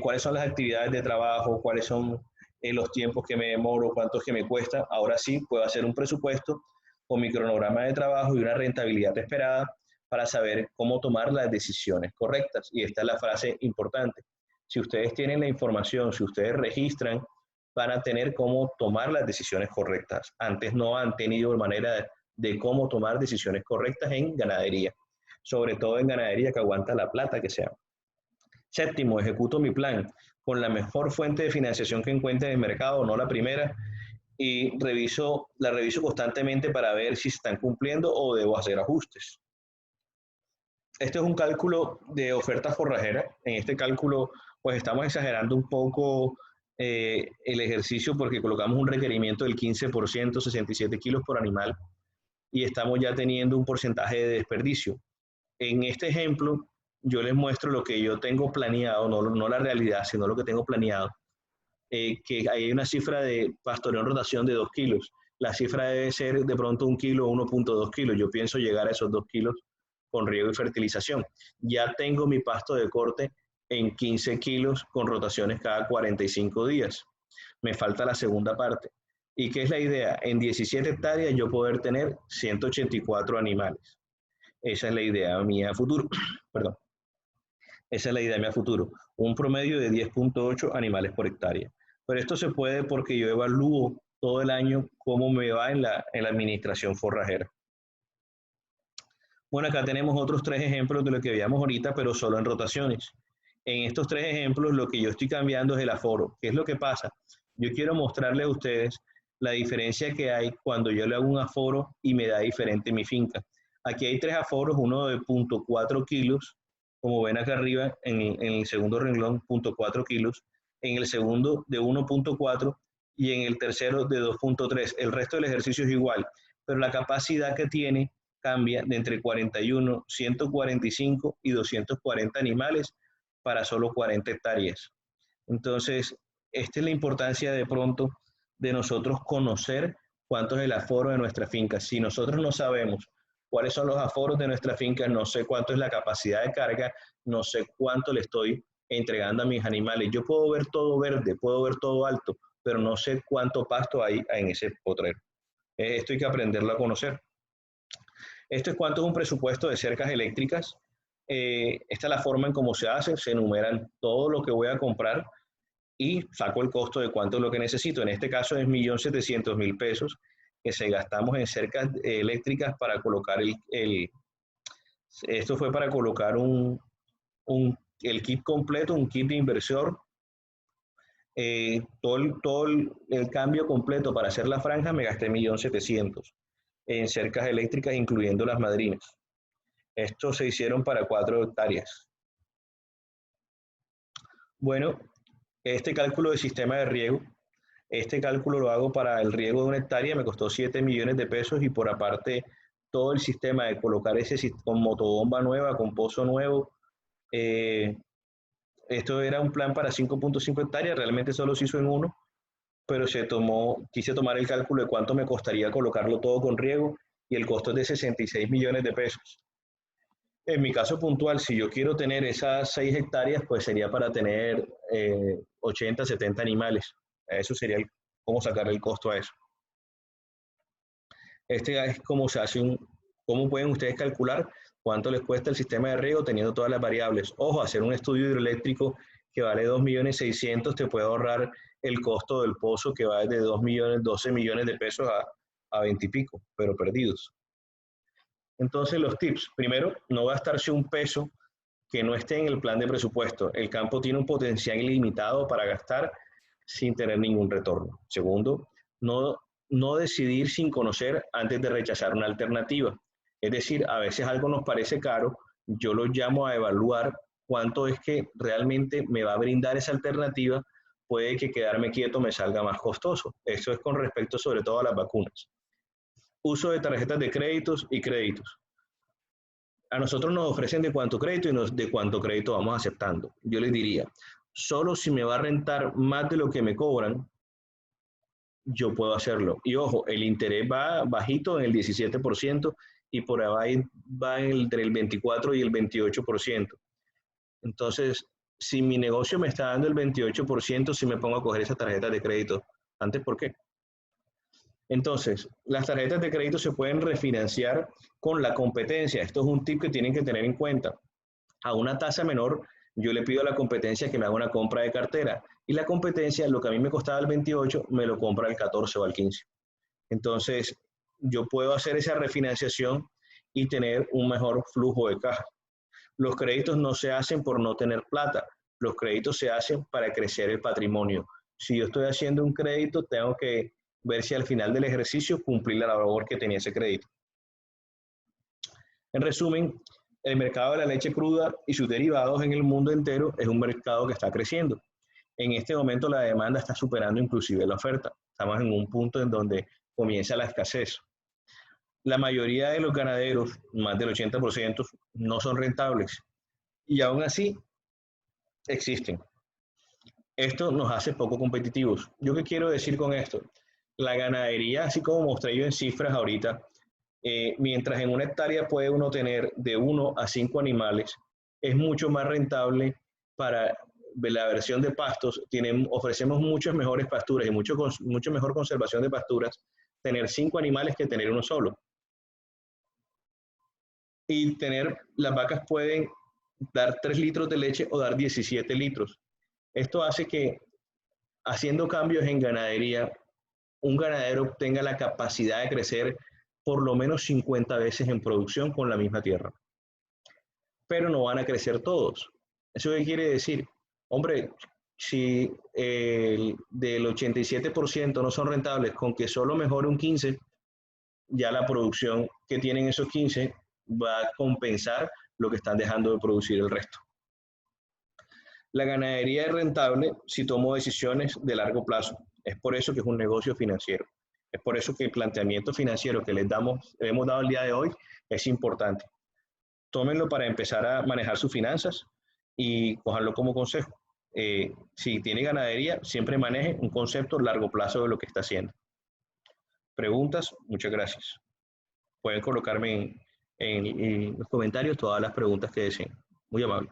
cuáles son las actividades de trabajo, cuáles son los tiempos que me demoro, cuánto es que me cuesta, ahora sí puedo hacer un presupuesto con mi cronograma de trabajo y una rentabilidad esperada para saber cómo tomar las decisiones correctas. Y esta es la frase importante. Si ustedes tienen la información, si ustedes registran, van a tener cómo tomar las decisiones correctas. Antes no han tenido manera de cómo tomar decisiones correctas en ganadería, sobre todo en ganadería que aguanta la plata que sea. Séptimo, ejecuto mi plan con la mejor fuente de financiación que encuentre en el mercado, no la primera, y la reviso constantemente para ver si se están cumpliendo o debo hacer ajustes. Este es un cálculo de oferta forrajera. En este cálculo, pues estamos exagerando un poco el ejercicio porque colocamos un requerimiento del 15%, 67 kilos por animal, y estamos ya teniendo un porcentaje de desperdicio. En este ejemplo, yo les muestro lo que yo tengo planeado, no la realidad, sino lo que tengo planeado, que hay una cifra de pastoreo en rotación de 2 kilos. La cifra debe ser de pronto 1 kilo o 1.2 kilos. Yo pienso llegar a esos 2 kilos con riego y fertilización. Ya tengo mi pasto de corte en 15 kilos con rotaciones cada 45 días. Me falta la segunda parte. ¿Y qué es la idea? En 17 hectáreas yo poder tener 184 animales. Esa es la idea mía a futuro. Perdón. Esa es la idea mía a futuro. Un promedio de 10.8 animales por hectárea. Pero esto se puede porque yo evalúo todo el año cómo me va en la administración forrajera. Bueno, acá tenemos otros 3 ejemplos de lo que veíamos ahorita, pero solo en rotaciones. En estos 3 ejemplos, lo que yo estoy cambiando es el aforo. ¿Qué es lo que pasa? Yo quiero mostrarles a ustedes la diferencia que hay cuando yo le hago un aforo y me da diferente mi finca. Aquí hay 3 aforos, uno de 0.4 kilos, como ven acá arriba en el segundo renglón, 0.4 kilos, en el segundo de 1.4 y en el tercero de 2.3. El resto del ejercicio es igual, pero la capacidad que tiene cambia de entre 41, 145 y 240 animales para solo 40 hectáreas. Entonces, esta es la importancia de pronto de nosotros conocer cuánto es el aforo de nuestra finca. Si nosotros no sabemos cuáles son los aforos de nuestra finca, no sé cuánto es la capacidad de carga, no sé cuánto le estoy entregando a mis animales. Yo puedo ver todo verde, puedo ver todo alto, pero no sé cuánto pasto hay en ese potrero. Esto hay que aprenderlo a conocer. Esto es cuánto es un presupuesto de cercas eléctricas. Esta es la forma en cómo se hace. Se enumeran todo lo que voy a comprar y saco el costo de cuánto es lo que necesito. En este caso es 1.700.000 pesos que se gastamos en cercas eléctricas para colocar esto fue para colocar el kit completo, un kit de inversor. Todo el cambio completo para hacer la franja me gasté 1.700.000 en cercas eléctricas, incluyendo las madrinas. Estos se hicieron para 4 hectáreas. Bueno, este cálculo de sistema de riego, este cálculo lo hago para el riego de 1 hectárea, me costó 7 millones de pesos y por aparte todo el sistema de colocar ese con motobomba nueva, con pozo nuevo. Esto era un plan para 5.5 hectáreas, realmente solo se hizo en 1, pero quise tomar el cálculo de cuánto me costaría colocarlo todo con riego y el costo es de 66 millones de pesos. En mi caso puntual, si yo quiero tener esas 6 hectáreas, pues sería para tener 80, 70 animales. Eso sería cómo sacar el costo a eso. Este es cómo se hace cómo pueden ustedes calcular cuánto les cuesta el sistema de riego teniendo todas las variables. Ojo, hacer un estudio hidroeléctrico que vale 2.600.000 te puede ahorrar el costo del pozo que va desde 2 millones, 12 millones de pesos a 20 y pico, pero perdidos. Entonces los tips, primero, no gastarse un peso que no esté en el plan de presupuesto. El campo tiene un potencial ilimitado para gastar sin tener ningún retorno. Segundo, no decidir sin conocer antes de rechazar una alternativa. Es decir, a veces algo nos parece caro, yo lo llamo a evaluar cuánto es que realmente me va a brindar esa alternativa puede que quedarme quieto me salga más costoso. Esto es con respecto sobre todo a las vacunas. Uso de tarjetas de créditos y créditos. A nosotros nos ofrecen de cuánto crédito y de cuánto crédito vamos aceptando. Yo les diría, solo si me va a rentar más de lo que me cobran, yo puedo hacerlo. Y ojo, el interés va bajito en el 17% y por ahí va entre el 24 y el 28%. Entonces, si mi negocio me está dando el 28%, si me pongo a coger esas tarjetas de crédito. ¿Antes por qué? Entonces, las tarjetas de crédito se pueden refinanciar con la competencia. Esto es un tip que tienen que tener en cuenta. A una tasa menor, yo le pido a la competencia que me haga una compra de cartera y la competencia, lo que a mí me costaba el 28, me lo compra el 14 o al 15. Entonces, yo puedo hacer esa refinanciación y tener un mejor flujo de caja. Los créditos no se hacen por no tener plata, los créditos se hacen para crecer el patrimonio. Si yo estoy haciendo un crédito, tengo que ver si al final del ejercicio cumplí la labor que tenía ese crédito. En resumen, el mercado de la leche cruda y sus derivados en el mundo entero es un mercado que está creciendo. En este momento la demanda está superando inclusive la oferta. Estamos en un punto en donde comienza la escasez. La mayoría de los ganaderos, más del 80%, no son rentables y aún así existen. Esto nos hace poco competitivos. ¿Yo qué quiero decir con esto? La ganadería, así como mostré yo en cifras ahorita, mientras en una hectárea puede uno tener de 1 a 5 animales, es mucho más rentable para la versión de pastos. Ofrecemos muchas mejores pasturas y mucho mejor conservación de pasturas tener 5 animales que tener uno solo. Y las vacas pueden dar 3 litros de leche o dar 17 litros. Esto hace que, haciendo cambios en ganadería, un ganadero tenga la capacidad de crecer por lo menos 50 veces en producción con la misma tierra. Pero no van a crecer todos. ¿Eso qué quiere decir? Hombre, si del 87% no son rentables, con que solo mejore un 15%, ya la producción que tienen esos 15 va a compensar lo que están dejando de producir el resto. La ganadería es rentable si tomo decisiones de largo plazo. Es por eso que es un negocio financiero. Es por eso que el planteamiento financiero que le hemos dado el día de hoy es importante. Tómenlo para empezar a manejar sus finanzas y cojanlo como consejo. Si tiene ganadería, siempre maneje un concepto a largo plazo de lo que está haciendo. Preguntas, muchas gracias. Pueden colocarme en los comentarios todas las preguntas que deseen. Muy amable.